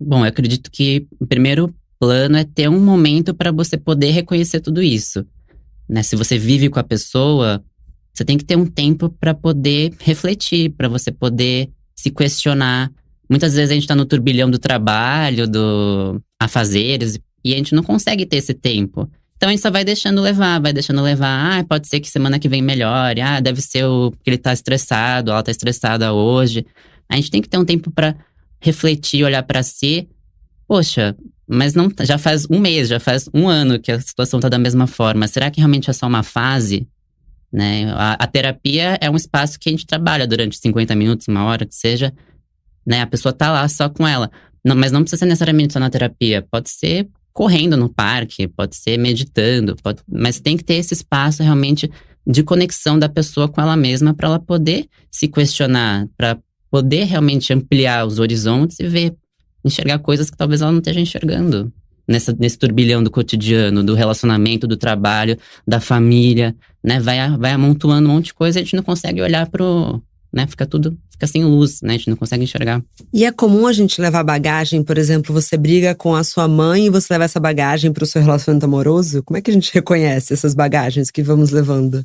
Bom, eu acredito que o primeiro plano é ter um momento para você poder reconhecer tudo isso, né? Se você vive com a pessoa, você tem que ter um tempo para poder refletir, para você poder se questionar. Muitas vezes a gente tá no turbilhão do trabalho, do afazeres, e a gente não consegue ter esse tempo. Então a gente só vai deixando levar. Pode ser que semana que vem melhore. Deve ser que ele tá estressado, ela tá estressada hoje. A gente tem que ter um tempo para refletir, olhar pra si. Poxa, mas não, já faz um mês, já faz um ano que a situação tá da mesma forma. Será que realmente é só uma fase? Né? A terapia é um espaço que a gente trabalha durante 50 minutos, uma hora, que seja. Né? A pessoa tá lá só com ela. Não, mas não precisa ser necessariamente só na terapia. Pode ser correndo no parque, pode ser meditando. Mas tem que ter esse espaço realmente de conexão da pessoa com ela mesma para ela poder se questionar, para poder realmente ampliar os horizontes e enxergar coisas que talvez ela não esteja enxergando. Nesse turbilhão do cotidiano, do relacionamento, do trabalho, da família, né? Vai amontoando um monte de coisa e a gente não consegue olhar né? Fica sem luz, né? A gente não consegue enxergar. E é comum a gente levar bagagem, por exemplo, você briga com a sua mãe e você leva essa bagagem pro seu relacionamento amoroso? Como é que a gente reconhece essas bagagens que vamos levando?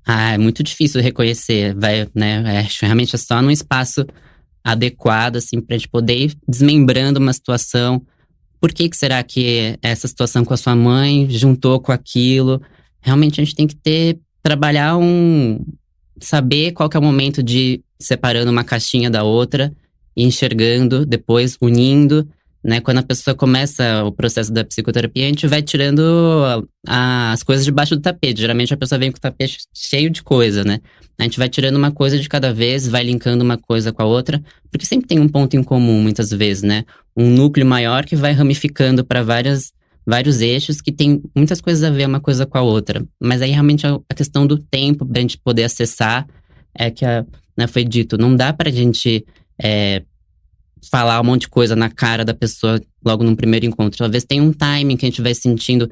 É muito difícil reconhecer, né? Realmente é só num espaço adequado, assim, pra gente poder ir desmembrando uma situação. Por que será que essa situação com a sua mãe juntou com aquilo? Realmente a gente tem que trabalhar saber qual que é o momento de ir separando uma caixinha da outra e enxergando, depois unindo, né? Quando a pessoa começa o processo da psicoterapia, a gente vai tirando as coisas debaixo do tapete. Geralmente a pessoa vem com o tapete cheio de coisa, né? A gente vai tirando uma coisa de cada vez, vai linkando uma coisa com a outra, porque sempre tem um ponto em comum, muitas vezes, né? Um núcleo maior que vai ramificando para vários eixos que tem muitas coisas a ver uma coisa com a outra. Mas aí realmente a questão do tempo pra gente poder acessar é que, né, foi dito, não dá pra gente falar um monte de coisa na cara da pessoa logo num primeiro encontro. Talvez tenha um timing que a gente vai sentindo,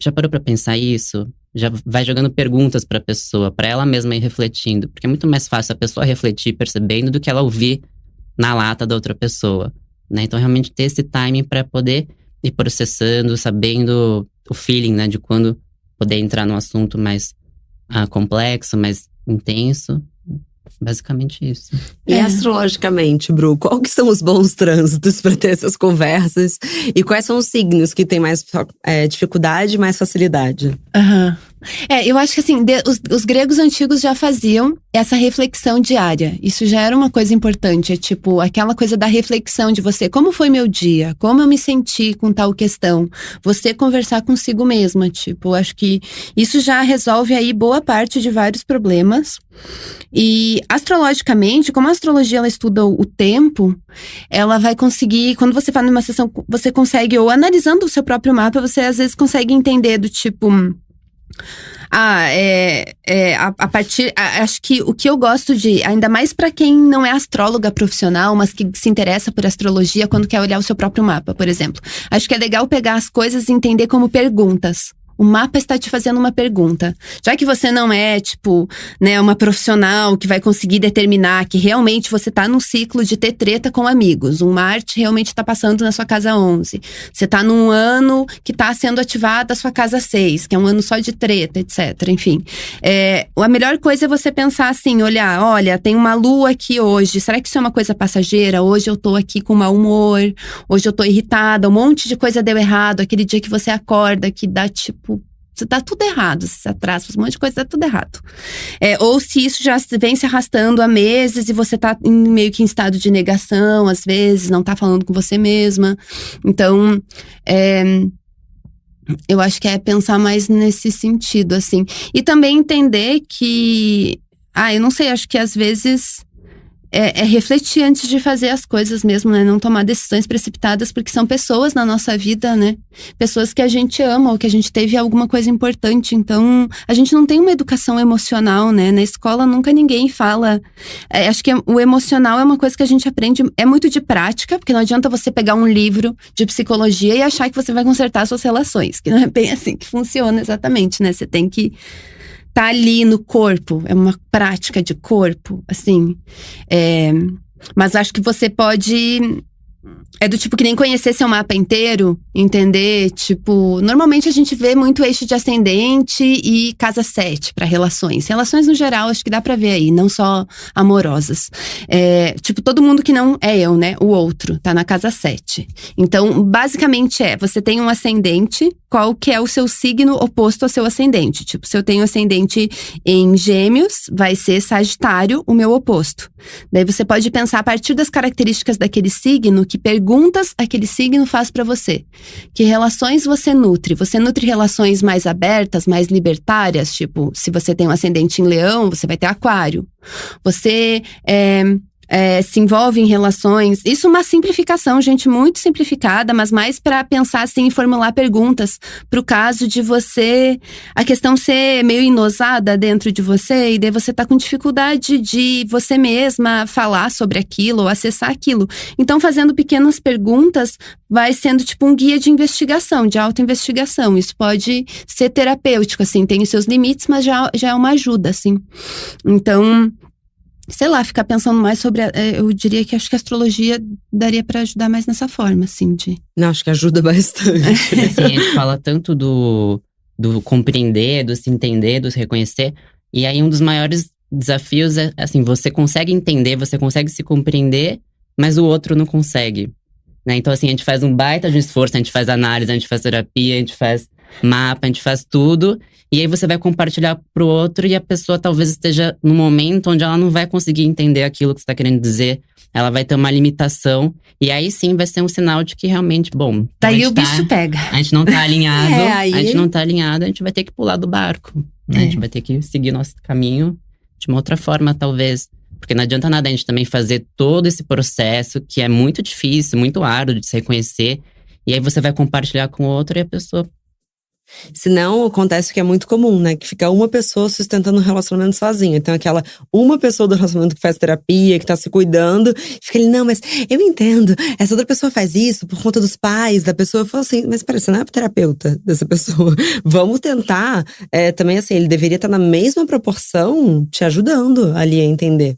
já parou pra pensar isso? Já vai jogando perguntas pra pessoa, pra ela mesma ir refletindo. Porque é muito mais fácil a pessoa refletir percebendo do que ela ouvir na lata da outra pessoa, né? Então realmente ter esse timing pra poder ir processando, sabendo o feeling, né, de quando poder entrar num assunto mais complexo, mais intenso. Basicamente isso. E astrologicamente, Bru, qual que são os bons trânsitos para ter essas conversas? E quais são os signos que têm mais dificuldade e mais facilidade? Eu acho que assim, os gregos antigos já faziam essa reflexão diária. Isso já era uma coisa importante. É tipo, aquela coisa da reflexão de você. Como foi meu dia? Como eu me senti com tal questão? Você conversar consigo mesma. Tipo, acho que isso já resolve aí boa parte de vários problemas. E astrologicamente, como a astrologia ela estuda o tempo, ela vai conseguir, quando você faz numa sessão, você consegue, ou analisando o seu próprio mapa, você às vezes consegue entender do tipo… a partir. Acho que o que eu gosto de, ainda mais pra quem não é astróloga profissional, mas que se interessa por astrologia quando quer olhar o seu próprio mapa, por exemplo. Acho que é legal pegar as coisas e entender como perguntas. O mapa está te fazendo uma pergunta. Já que você não é, tipo, né, uma profissional que vai conseguir determinar que realmente você tá num ciclo de ter treta com amigos. Um Marte realmente tá passando na sua casa 11. Você tá num ano que tá sendo ativada a sua casa 6, que é um ano só de treta, etc. Enfim. A melhor coisa é você pensar assim, olhar, olha, tem uma lua aqui hoje. Será que isso é uma coisa passageira? Hoje eu tô aqui com mau humor. Hoje eu tô irritada. Um monte de coisa deu errado. Aquele dia que você acorda, que dá, tipo, você tá tudo errado, se atrasa, um monte de coisa, tá tudo errado. Ou se isso já vem se arrastando há meses e você tá meio que em estado de negação, às vezes, não tá falando com você mesma. Então, eu acho que é pensar mais nesse sentido, assim. E também entender que… eu não sei, acho que às vezes… refletir antes de fazer as coisas mesmo, né? Não tomar decisões precipitadas, porque são pessoas na nossa vida, né? Pessoas que a gente ama ou que a gente teve alguma coisa importante. Então, a gente não tem uma educação emocional, né? Na escola nunca ninguém fala… acho que o emocional é uma coisa que a gente aprende… É muito de prática, porque não adianta você pegar um livro de psicologia e achar que você vai consertar suas relações. Que não é bem assim que funciona exatamente, né? Você tem que… tá ali no corpo, é uma prática de corpo, assim. Mas acho que você pode… É do tipo que nem conhecer seu mapa inteiro, entender, tipo… Normalmente a gente vê muito eixo de ascendente e casa 7 para relações. Relações no geral, acho que dá pra ver aí, não só amorosas. Tipo, todo mundo que não é eu, né? O outro, tá na casa 7. Então, basicamente você tem um ascendente, qual que é o seu signo oposto ao seu ascendente. Tipo, se eu tenho ascendente em Gêmeos, vai ser Sagitário, o meu oposto. Daí você pode pensar a partir das características daquele signo, que perguntas aquele signo faz pra você. Que relações você nutre? Você nutre relações mais abertas, mais libertárias? Tipo, se você tem um ascendente em Leão, você vai ter Aquário. Você se envolve em relações… Isso é uma simplificação, gente, muito simplificada, mas mais para pensar assim, em formular perguntas pro caso de você… A questão ser meio inosada dentro de você e daí você tá com dificuldade de você mesma falar sobre aquilo ou acessar aquilo. Então, fazendo pequenas perguntas vai sendo tipo um guia de investigação, de autoinvestigação. Isso pode ser terapêutico, assim, tem os seus limites, mas já é uma ajuda, assim. Então… sei lá, ficar pensando mais sobre… eu diria que acho que a astrologia daria pra ajudar mais nessa forma, assim, de… Não, acho que ajuda bastante. Assim, a gente fala tanto do compreender, do se entender, do se reconhecer. E aí, um dos maiores desafios é, assim, você consegue entender, você consegue se compreender, mas o outro não consegue, né? Então, assim, a gente faz um baita de esforço, a gente faz análise, a gente faz terapia, a gente faz mapa, a gente faz tudo. E aí você vai compartilhar pro outro e a pessoa talvez esteja num momento onde ela não vai conseguir entender aquilo que você tá querendo dizer. Ela vai ter uma limitação. E aí sim vai ser um sinal de que realmente, bom… Daí o bicho pega. A gente não tá alinhado. Aí… A gente não tá alinhado, a gente vai ter que pular do barco, né? A gente vai ter que seguir nosso caminho de uma outra forma, talvez. Porque não adianta nada a gente também fazer todo esse processo, que é muito difícil, muito árduo de se reconhecer. E aí você vai compartilhar com o outro e a pessoa… Senão, acontece o que é muito comum, né? Que fica uma pessoa sustentando um relacionamento sozinha. Então, aquela uma pessoa do relacionamento que faz terapia, que tá se cuidando, fica ali, não, mas eu entendo. Essa outra pessoa faz isso por conta dos pais da pessoa. Eu falo assim, mas peraí, você não é terapeuta dessa pessoa. Vamos tentar. Também, assim, ele deveria estar na mesma proporção, te ajudando ali a entender.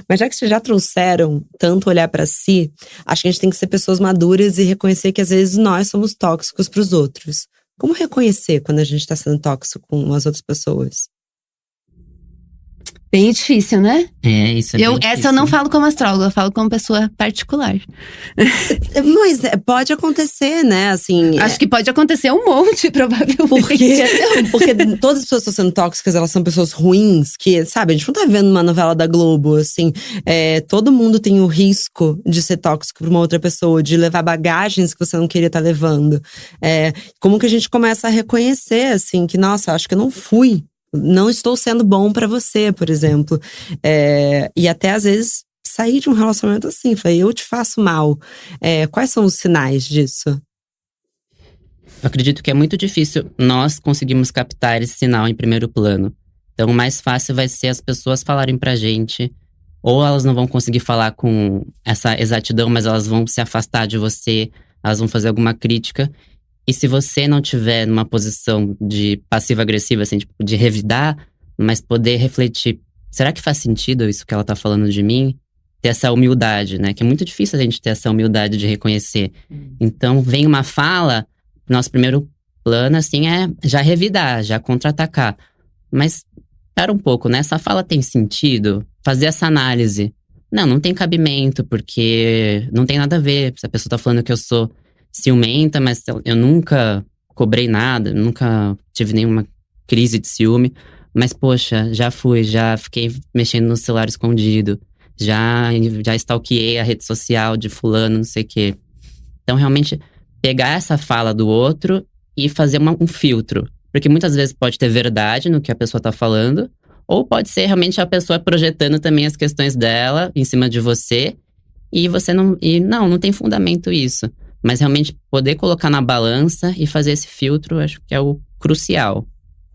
Mas já que vocês já trouxeram tanto olhar pra si, acho que a gente tem que ser pessoas maduras e reconhecer que às vezes nós somos tóxicos pros outros. Como reconhecer quando a gente tá sendo tóxico com as outras pessoas? Bem difícil, né? Isso é bem difícil. Essa eu não falo como astróloga, eu falo como pessoa particular. Mas pode acontecer, né? Assim, Acho que pode acontecer um monte, provavelmente. Porque todas as pessoas que estão sendo tóxicas, elas são pessoas ruins, que, sabe, a gente não tá vendo uma novela da Globo, assim. Todo mundo tem o risco de ser tóxico pra uma outra pessoa, de levar bagagens que você não queria estar levando. Como que a gente começa a reconhecer, assim, que, nossa, acho que eu não estou sendo bom pra você, por exemplo. E até, às vezes, sair de um relacionamento assim, eu te faço mal. Quais são os sinais disso? Eu acredito que é muito difícil nós conseguirmos captar esse sinal em primeiro plano. Então, o mais fácil vai ser as pessoas falarem pra gente, ou elas não vão conseguir falar com essa exatidão, mas elas vão se afastar de você, elas vão fazer alguma crítica. E se você não tiver numa posição de passiva-agressiva, assim, tipo, de revidar, mas poder refletir, será que faz sentido isso que ela tá falando de mim? Ter essa humildade, né? Que é muito difícil a gente ter essa humildade de reconhecer. Então, vem uma fala, nosso primeiro plano, assim, é já revidar, já contra-atacar. Mas, espera um pouco, né? Essa fala tem sentido? Fazer essa análise. Não tem cabimento, porque não tem nada a ver. Se a pessoa tá falando que eu sou ciumenta, mas eu nunca cobrei nada, nunca tive nenhuma crise de ciúme. Mas, poxa, já fiquei mexendo no celular escondido. Já stalkeei a rede social de fulano, não sei o quê. Então, realmente, pegar essa fala do outro e fazer um filtro. Porque muitas vezes pode ter verdade no que a pessoa tá falando, ou pode ser realmente a pessoa projetando também as questões dela em cima de você, e você não tem fundamento isso. Mas realmente poder colocar na balança e fazer esse filtro, acho que é o crucial.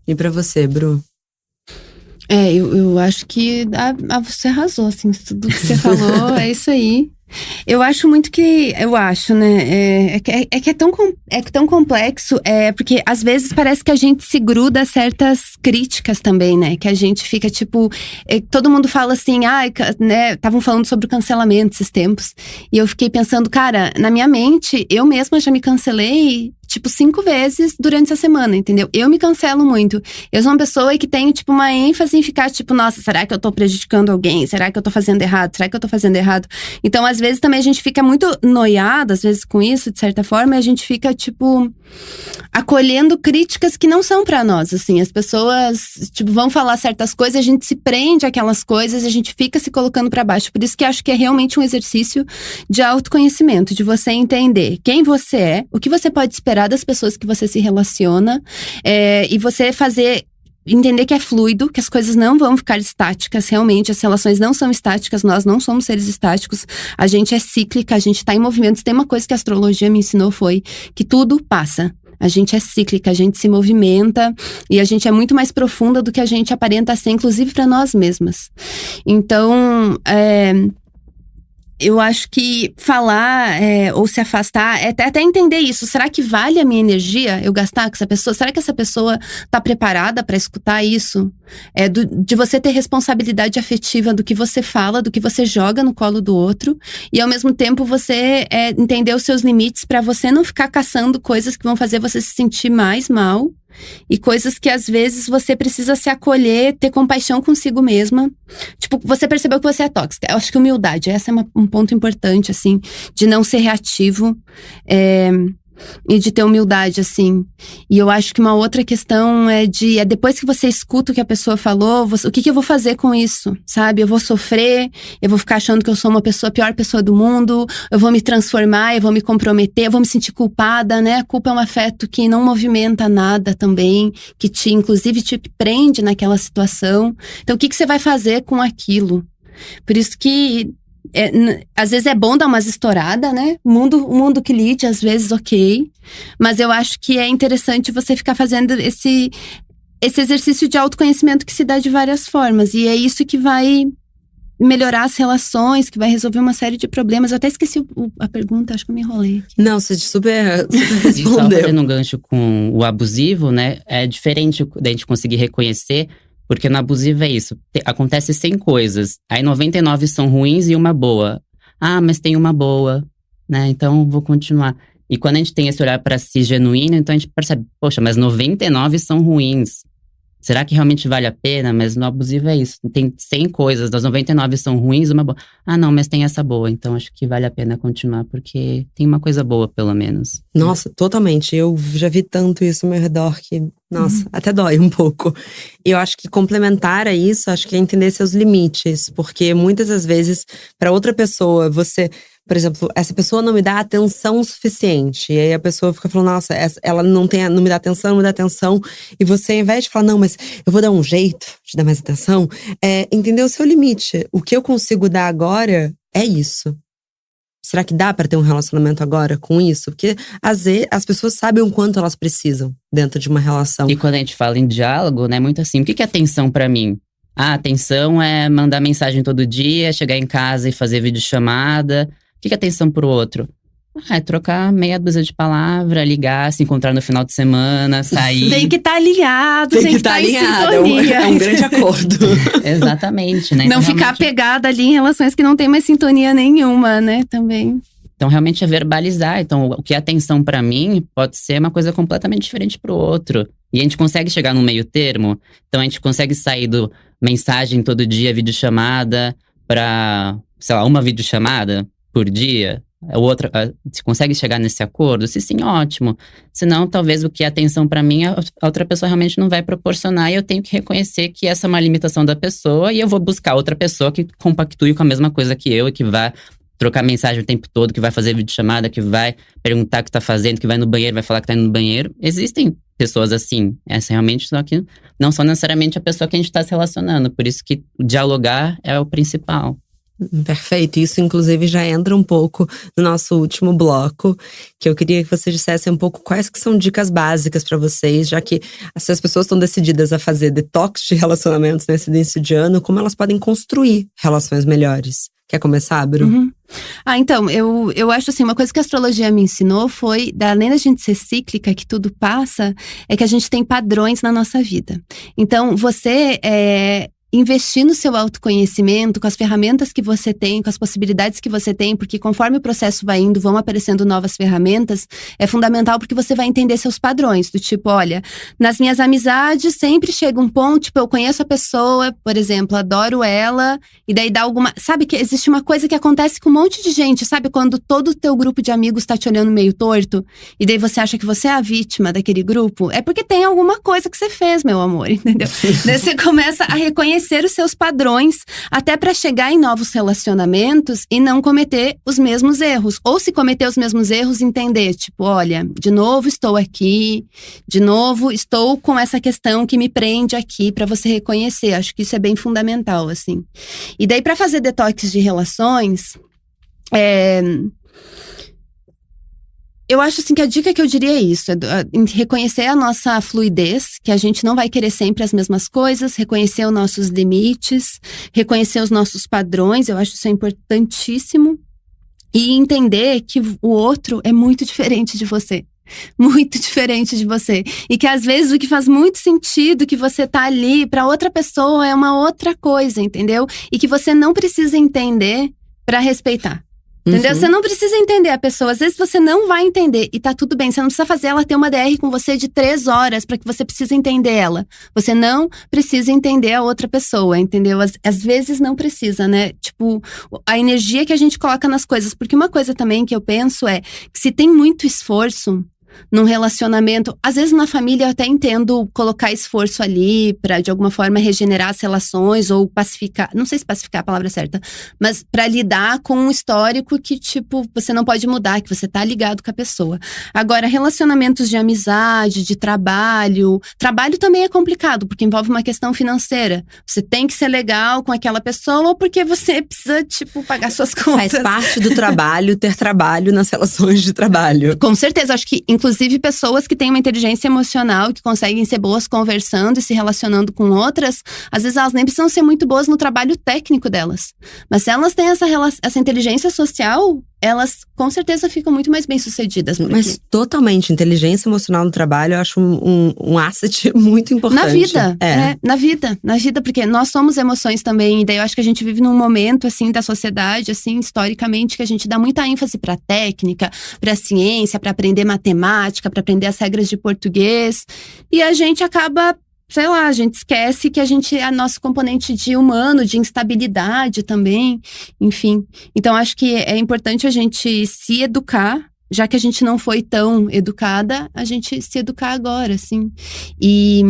E pra você, Bru? Eu acho que você arrasou, assim, tudo que você falou, é isso aí. Eu acho muito que… Eu acho, né? É tão complexo, porque às vezes parece que a gente se gruda a certas críticas também, né? Que a gente fica tipo… todo mundo fala assim, né? Estavam falando sobre o cancelamento esses tempos. E eu fiquei pensando, cara, na minha mente, eu mesma já me cancelei… tipo, 5 vezes durante essa semana, entendeu? Eu me cancelo muito. Eu sou uma pessoa que tem, tipo, uma ênfase em ficar, tipo, nossa, será que eu tô prejudicando alguém? Será que eu tô fazendo errado? Será que eu tô fazendo errado? Então, às vezes, também a gente fica muito noiada, às vezes, com isso, de certa forma, e a gente fica, tipo, acolhendo críticas que não são pra nós, assim. As pessoas, tipo, vão falar certas coisas, a gente se prende àquelas coisas, a gente fica se colocando pra baixo. Por isso que acho que é realmente um exercício de autoconhecimento, de você entender quem você é, o que você pode esperar das pessoas que você se relaciona, e você entender que é fluido, que as coisas não vão ficar estáticas, realmente, as relações não são estáticas, nós não somos seres estáticos, a gente é cíclica, a gente tá em movimento. Tem uma coisa que a astrologia me ensinou, foi que tudo passa. A gente é cíclica, a gente se movimenta e a gente é muito mais profunda do que a gente aparenta ser, inclusive para nós mesmas. Então, eu acho que falar ou se afastar é até entender isso. Será que vale a minha energia eu gastar com essa pessoa? Será que essa pessoa tá preparada para escutar isso? De você ter responsabilidade afetiva do que você fala, do que você joga no colo do outro. E ao mesmo tempo você entender os seus limites para você não ficar caçando coisas que vão fazer você se sentir mais mal. E coisas que às vezes você precisa se acolher, ter compaixão consigo mesma. Tipo, você percebeu que você é tóxica. Eu acho que humildade, esse é um ponto importante, assim, de não ser reativo. E de ter humildade, assim. E eu acho que uma outra questão é depois que você escuta o que a pessoa falou, o que eu vou fazer com isso, sabe? Eu vou sofrer, eu vou ficar achando que eu sou a pior pessoa do mundo, eu vou me transformar, eu vou me comprometer, eu vou me sentir culpada, né? A culpa é um afeto que não movimenta nada também, que inclusive te prende naquela situação. Então, o que você vai fazer com aquilo? Por isso que às vezes é bom dar umas estouradas, né? O mundo que lide, às vezes, ok. Mas eu acho que é interessante você ficar fazendo esse exercício de autoconhecimento que se dá de várias formas. E é isso que vai melhorar as relações, que vai resolver uma série de problemas. Eu até esqueci a pergunta, acho que eu me enrolei aqui. Não, você super respondeu. E só fazendo um gancho com o abusivo, né? É diferente da gente conseguir reconhecer. Porque no abusivo é isso, acontece 100 coisas, aí 99 são ruins e uma boa. Mas tem uma boa, né, então vou continuar. E quando a gente tem esse olhar para si genuíno, então a gente percebe, poxa, mas 99 são ruins. Será que realmente vale a pena? Mas no abusivo é isso. Tem 100 coisas, das 99 são ruins, uma boa. Ah, não, mas tem essa boa. Então acho que vale a pena continuar, porque tem uma coisa boa, pelo menos. Nossa, totalmente. Eu já vi tanto isso ao meu redor que, nossa, até dói um pouco. E eu acho que complementar a isso, acho que é entender seus limites. Porque muitas das vezes, para outra pessoa, você… Por exemplo, essa pessoa não me dá atenção suficiente. E aí a pessoa fica falando, nossa, ela não me dá atenção, não me dá atenção. E você, ao invés de falar, não, mas eu vou dar um jeito de dar mais atenção, entender o seu limite. O que eu consigo dar agora é isso. Será que dá pra ter um relacionamento agora com isso? Porque às vezes as pessoas sabem o quanto elas precisam dentro de uma relação. E quando a gente fala em diálogo, né, muito assim, o que é atenção pra mim? Ah, atenção é mandar mensagem todo dia, chegar em casa e fazer videochamada. O que é atenção pro outro? É trocar meia dúzia de palavras, ligar, se encontrar no final de semana, sair. Tem que estar alinhado, tem que estar alinhado. É um grande acordo. Exatamente, né? Não Então, ficar realmente, pegada ali em relações que não tem mais sintonia nenhuma, né? Também. então, realmente é verbalizar. Então, o que é atenção pra mim pode ser uma coisa completamente diferente pro outro. E a gente consegue chegar num meio termo. Então, a gente consegue sair do mensagem todo dia, videochamada, pra, sei lá, uma videochamada por dia. Se consegue chegar nesse acordo, se sim, ótimo. Senão, talvez o que é atenção pra mim, a outra pessoa realmente não vai proporcionar. E eu tenho que reconhecer que essa é uma limitação da pessoa. E eu vou buscar outra pessoa que compactue com a mesma coisa que eu. E que vai trocar mensagem o tempo todo, que vai fazer videochamada, que vai perguntar o que tá fazendo, que vai no banheiro, vai falar que tá indo no banheiro. Existem pessoas assim. Essa realmente, só que não são necessariamente a pessoa que a gente tá se relacionando. Por isso que dialogar é o principal. Perfeito. Isso, inclusive, já entra um pouco no nosso último bloco, que eu queria que vocês dissessem um pouco quais que são dicas básicas para vocês, já que se as pessoas estão decididas a fazer detox de relacionamentos nesse início de ano, como elas podem construir relações melhores? Quer começar, Bru? Uhum. Então, eu acho assim, uma coisa que a astrologia me ensinou foi, além da gente ser cíclica, que tudo passa, é que a gente tem padrões na nossa vida. Então, você investir no seu autoconhecimento, com as ferramentas que você tem, com as possibilidades que você tem, porque conforme o processo vai indo, vão aparecendo novas ferramentas, é fundamental porque você vai entender seus padrões, do tipo, olha, nas minhas amizades sempre chega um ponto, tipo, eu conheço a pessoa, por exemplo, adoro ela, e daí dá alguma… Sabe que existe uma coisa que acontece com um monte de gente, sabe? Quando todo o teu grupo de amigos tá te olhando meio torto, e daí você acha que você é a vítima daquele grupo, é porque tem alguma coisa que você fez, meu amor, entendeu? Daí você começa a reconhecer os seus padrões, até para chegar em novos relacionamentos e não cometer os mesmos erros. Ou se cometer os mesmos erros, entender, tipo, olha, de novo estou aqui, de novo estou com essa questão que me prende aqui, para você reconhecer. Acho que isso é bem fundamental, assim. E daí, para fazer detox de relações, eu acho assim que a dica que eu diria é isso, reconhecer a nossa fluidez, que a gente não vai querer sempre as mesmas coisas, reconhecer os nossos limites, reconhecer os nossos padrões, eu acho isso importantíssimo. E entender que o outro é muito diferente de você. Muito diferente de você. E que às vezes o que faz muito sentido que você tá ali para outra pessoa é uma outra coisa, entendeu? E que você não precisa entender para respeitar. Entendeu? Você não precisa entender a pessoa. Às vezes você não vai entender e tá tudo bem. Você não precisa fazer ela ter uma DR com você de 3 horas pra que você precise entender ela. Você não precisa entender a outra pessoa, entendeu? Às vezes não precisa, né? Tipo, a energia que a gente coloca nas coisas. Porque uma coisa também que eu penso é que se tem muito esforço num relacionamento, às vezes na família eu até entendo colocar esforço ali pra de alguma forma regenerar as relações ou pacificar, não sei se pacificar é a palavra certa, mas pra lidar com um histórico que tipo, você não pode mudar, que você tá ligado com a pessoa. Agora, relacionamentos de amizade, de trabalho também é complicado, porque envolve uma questão financeira. Você tem que ser legal com aquela pessoa porque você precisa, tipo, pagar suas contas. Faz parte do trabalho ter trabalho nas relações de trabalho. Com certeza, acho que inclusive pessoas que têm uma inteligência emocional, que conseguem ser boas conversando e se relacionando com outras, às vezes elas nem precisam ser muito boas no trabalho técnico delas. Mas se elas têm essa inteligência social, elas com certeza ficam muito mais bem-sucedidas. Porque… Mas totalmente, inteligência emocional no trabalho eu acho um asset muito importante. Na vida, porque nós somos emoções também, e daí eu acho que a gente vive num momento, assim, da sociedade, assim, historicamente, que a gente dá muita ênfase pra técnica, pra ciência, pra aprender matemática, pra aprender as regras de português, e a gente acaba sei lá, a gente esquece que a gente é nosso componente de humano, de instabilidade também, enfim. Então, acho que é importante a gente se educar, já que a gente não foi tão educada, a gente se educar agora, assim. E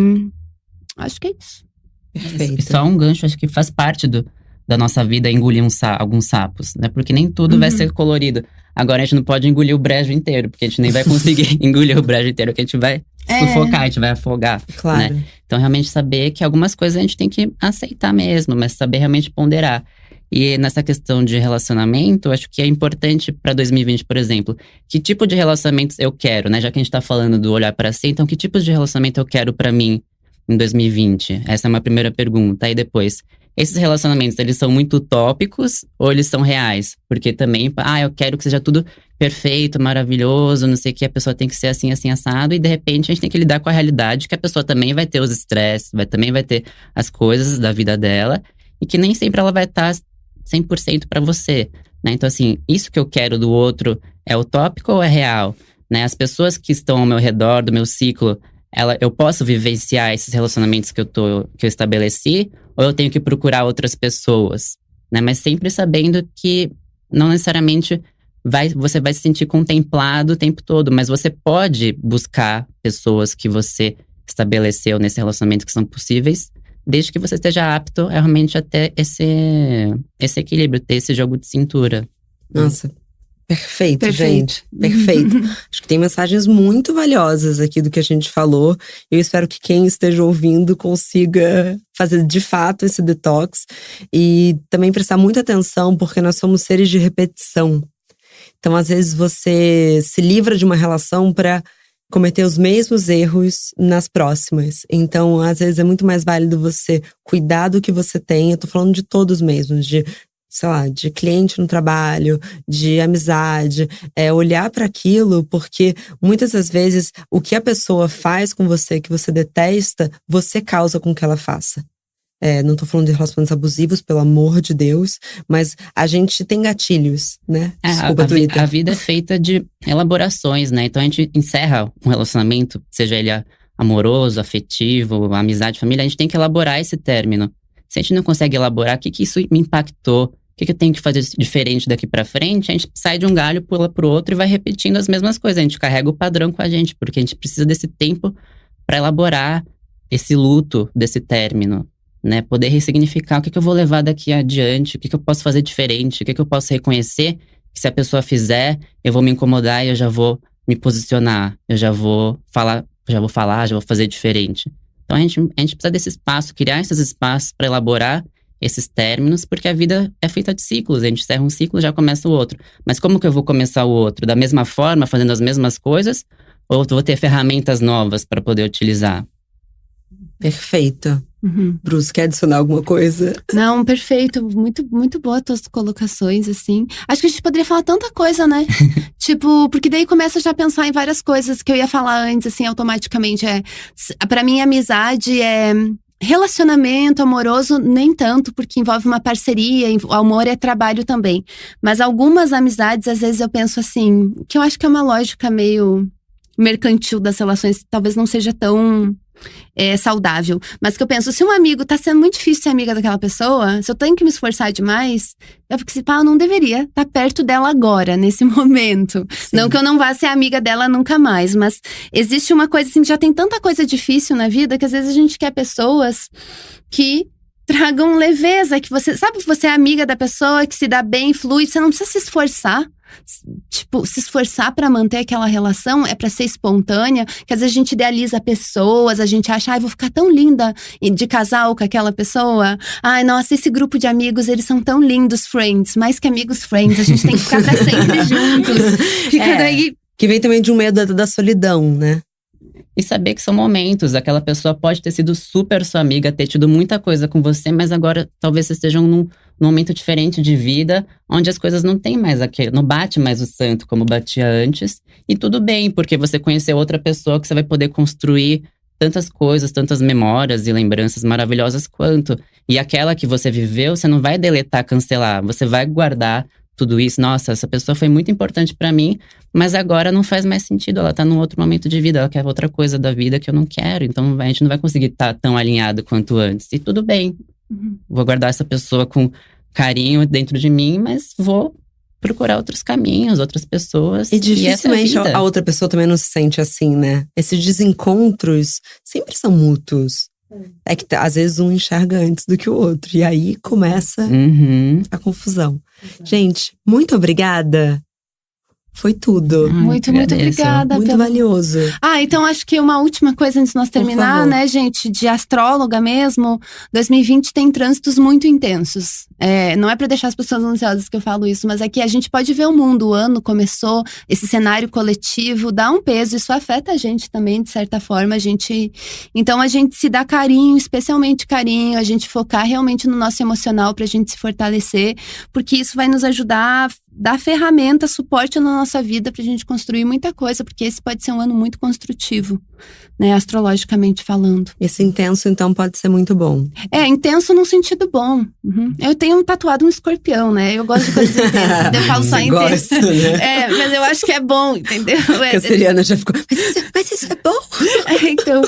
acho que é isso. Perfeito. E só um gancho, acho que faz parte da nossa vida engolir alguns sapos, né? Porque nem tudo vai ser colorido. Agora a gente não pode engolir o brejo inteiro, porque a gente nem vai conseguir engolir o brejo inteiro, porque a gente vai sufocar, a gente vai afogar. Claro. Né? Então, realmente saber que algumas coisas a gente tem que aceitar mesmo, mas saber realmente ponderar. E nessa questão de relacionamento, acho que é importante para 2020, por exemplo, que tipo de relacionamentos eu quero, né? Já que a gente tá falando do olhar para si, então que tipos de relacionamento eu quero para mim em 2020? Essa é uma primeira pergunta. Aí depois, esses relacionamentos, eles são muito utópicos ou eles são reais? Porque também, eu quero que seja tudo perfeito, maravilhoso, não sei o que, a pessoa tem que ser assim, assim, assado. E de repente a gente tem que lidar com a realidade que a pessoa também vai ter os estresses, também vai ter as coisas da vida dela. E que nem sempre ela vai estar 100% para você, né? Então assim, isso que eu quero do outro é utópico ou é real? Né? As pessoas que estão ao meu redor, do meu ciclo, eu posso vivenciar esses relacionamentos que eu estabeleci, ou eu tenho que procurar outras pessoas, né? Mas sempre sabendo que não necessariamente você vai se sentir contemplado o tempo todo, mas você pode buscar pessoas que você estabeleceu nesse relacionamento que são possíveis, desde que você esteja apto a realmente a ter esse equilíbrio, ter esse jogo de cintura. Nossa, perfeito, gente. Perfeito. Acho que tem mensagens muito valiosas aqui do que a gente falou. Eu espero que quem esteja ouvindo consiga fazer de fato esse detox. E também prestar muita atenção, porque nós somos seres de repetição. Então, às vezes, você se livra de uma relação para cometer os mesmos erros nas próximas. Então, às vezes, é muito mais válido você cuidar do que você tem. Eu tô falando de todos mesmos, sei lá, de cliente no trabalho, de amizade, olhar para aquilo, porque muitas das vezes o que a pessoa faz com você, que você detesta, você causa com que ela faça. Não tô falando de relacionamentos abusivos, pelo amor de Deus, mas a gente tem gatilhos, né? Desculpa, Twitter. A vida é feita de elaborações, né? Então a gente encerra um relacionamento, seja ele amoroso, afetivo, amizade, família, a gente tem que elaborar esse término. Se a gente não consegue elaborar, o que isso me impactou? O que eu tenho que fazer diferente daqui pra frente? A gente sai de um galho, pula pro outro e vai repetindo as mesmas coisas. A gente carrega o padrão com a gente, porque a gente precisa desse tempo para elaborar esse luto desse término, né? Poder ressignificar o que eu vou levar daqui adiante, o que eu posso fazer diferente, o que eu posso reconhecer, que se a pessoa fizer, eu vou me incomodar e eu já vou me posicionar, eu já vou falar, já vou fazer diferente. Então a gente precisa desse espaço, criar esses espaços para elaborar esses términos, porque a vida é feita de ciclos. A gente encerra um ciclo, já começa o outro. Mas como que eu vou começar o outro? Da mesma forma, fazendo as mesmas coisas? Ou eu vou ter ferramentas novas para poder utilizar? Perfeito. Bruce, quer adicionar alguma coisa? Não, perfeito. Muito, muito boa as tuas colocações, assim. Acho que a gente poderia falar tanta coisa, né? Tipo, porque daí começa já a pensar em várias coisas que eu ia falar antes, assim, automaticamente. Pra mim, amizade é relacionamento amoroso, nem tanto, porque envolve uma parceria, o amor é trabalho também. Mas algumas amizades, às vezes eu penso assim, que eu acho que é uma lógica meio mercantil das relações, talvez não seja tão saudável. Mas que eu penso, se um amigo tá sendo muito difícil ser amiga daquela pessoa, se eu tenho que me esforçar demais, é porque eu não deveria estar perto dela agora, nesse momento. Sim. Não que eu não vá ser amiga dela nunca mais, mas existe uma coisa assim, que já tem tanta coisa difícil na vida, que às vezes a gente quer pessoas que tragam leveza, que você é amiga da pessoa, que se dá bem, flui, você não precisa se esforçar. Tipo, se esforçar pra manter aquela relação é pra ser espontânea, que às vezes a gente idealiza pessoas, a gente acha, vou ficar tão linda de casal com aquela pessoa. Ai, nossa, esse grupo de amigos, eles são tão lindos, friends, mais que amigos, friends, a gente tem que ficar pra sempre juntos. Fica daí. Que vem também de um medo da solidão, né? E saber que são momentos, aquela pessoa pode ter sido super sua amiga, ter tido muita coisa com você, mas agora talvez vocês estejam num momento diferente de vida, onde as coisas não tem mais não bate mais o santo como batia antes. E tudo bem, porque você conheceu outra pessoa que você vai poder construir tantas coisas, tantas memórias e lembranças maravilhosas quanto. E aquela que você viveu, você não vai deletar, cancelar, você vai guardar tudo isso. Nossa, essa pessoa foi muito importante pra mim, mas agora não faz mais sentido. Ela tá num outro momento de vida, ela quer outra coisa da vida que eu não quero. Então a gente não vai conseguir estar tão alinhado quanto antes. E tudo bem. Vou guardar essa pessoa com carinho dentro de mim, mas vou procurar outros caminhos, outras pessoas. E dificilmente essa é a vida. a outra pessoa também não se sente assim, né? Esses desencontros sempre são mútuos. É que às vezes um enxerga antes do que o outro. E aí começa a confusão. Gente, muito obrigada. Foi tudo. Muito obrigada. Muito valioso. Então acho que uma última coisa antes de nós terminar, né, gente, de astróloga mesmo, 2020 tem trânsitos muito intensos. Não é pra deixar as pessoas ansiosas que eu falo isso, mas é que a gente pode ver o mundo, o ano começou, esse cenário coletivo dá um peso, isso afeta a gente também, de certa forma, então a gente se dá carinho, especialmente carinho, a gente focar realmente no nosso emocional pra gente se fortalecer, porque isso vai nos ajudar a dar ferramenta, suporte na nossa vida pra gente construir muita coisa, porque esse pode ser um ano muito construtivo, né, astrologicamente falando. Esse intenso, então, pode ser muito bom. Intenso num sentido bom. Eu tenho tatuado um escorpião, né, eu gosto de coisas intensas, eu falo só intenso. Gosta, né? Mas eu acho que é bom, entendeu? Porque a Seriana já ficou, mas isso é bom? Então,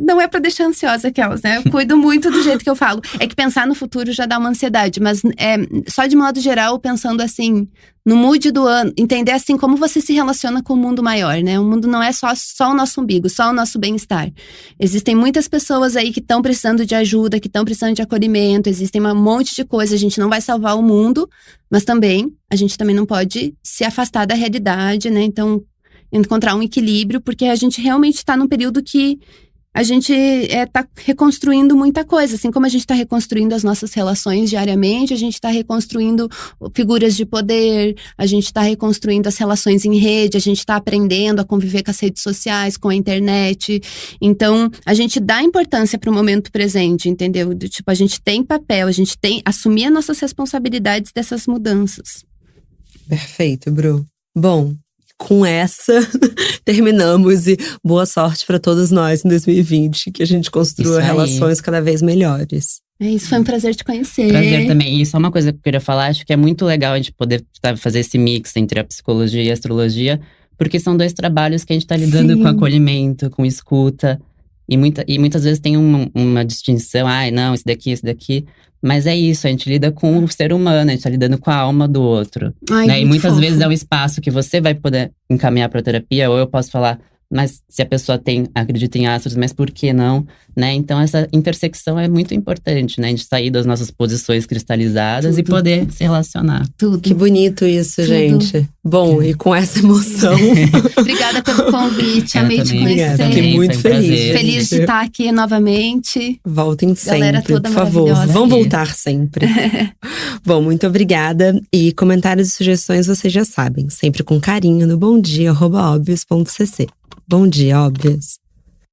não é pra deixar ansiosa aquelas, né, eu cuido muito do jeito que eu falo. É que pensar no futuro já dá uma ansiedade, mas só de modo geral, pensando assim, no mood do ano, entender assim como você se relaciona com o mundo maior, né? O mundo não é só o nosso umbigo, só o nosso bem-estar. Existem muitas pessoas aí que estão precisando de ajuda, que estão precisando de acolhimento, existem um monte de coisa. A gente não vai salvar o mundo, mas também, a gente também não pode se afastar da realidade, né? Então, encontrar um equilíbrio, porque a gente realmente está num período que a gente tá reconstruindo muita coisa, assim como a gente está reconstruindo as nossas relações diariamente, a gente está reconstruindo figuras de poder, a gente está reconstruindo as relações em rede, a gente está aprendendo a conviver com as redes sociais, com a internet. Então, a gente dá importância para o momento presente, entendeu? Tipo, a gente tem papel, a gente tem assumir as nossas responsabilidades dessas mudanças. Perfeito, Bru. Bom, com essa, terminamos e boa sorte para todos nós em 2020, que a gente construa relações cada vez melhores. Isso, foi um prazer te conhecer. Prazer também. E só uma coisa que eu queria falar, acho que é muito legal a gente poder fazer esse mix entre a psicologia e a astrologia, porque são dois trabalhos que a gente tá lidando com acolhimento, com escuta. E muitas vezes tem uma distinção, não, esse daqui. Mas é isso, a gente lida com o ser humano, a gente tá lidando com a alma do outro. Né? E muitas vezes é um espaço que você vai poder encaminhar pra terapia, ou eu posso falar, mas se a pessoa acredita em astros, mas por que não? Né? Então essa intersecção é muito importante, né? A gente sair das nossas posições cristalizadas e poder se relacionar. Que bonito isso, gente. Bom, e com essa emoção… Obrigada pelo convite, amei te conhecer. Fiquei muito feliz. Feliz de estar aqui novamente. Voltem sempre, galera toda por favor. Vão voltar sempre. Bom, muito obrigada. E comentários e sugestões vocês já sabem. Sempre com carinho no bomdia@obvious.cc. Bom dia, óbvios.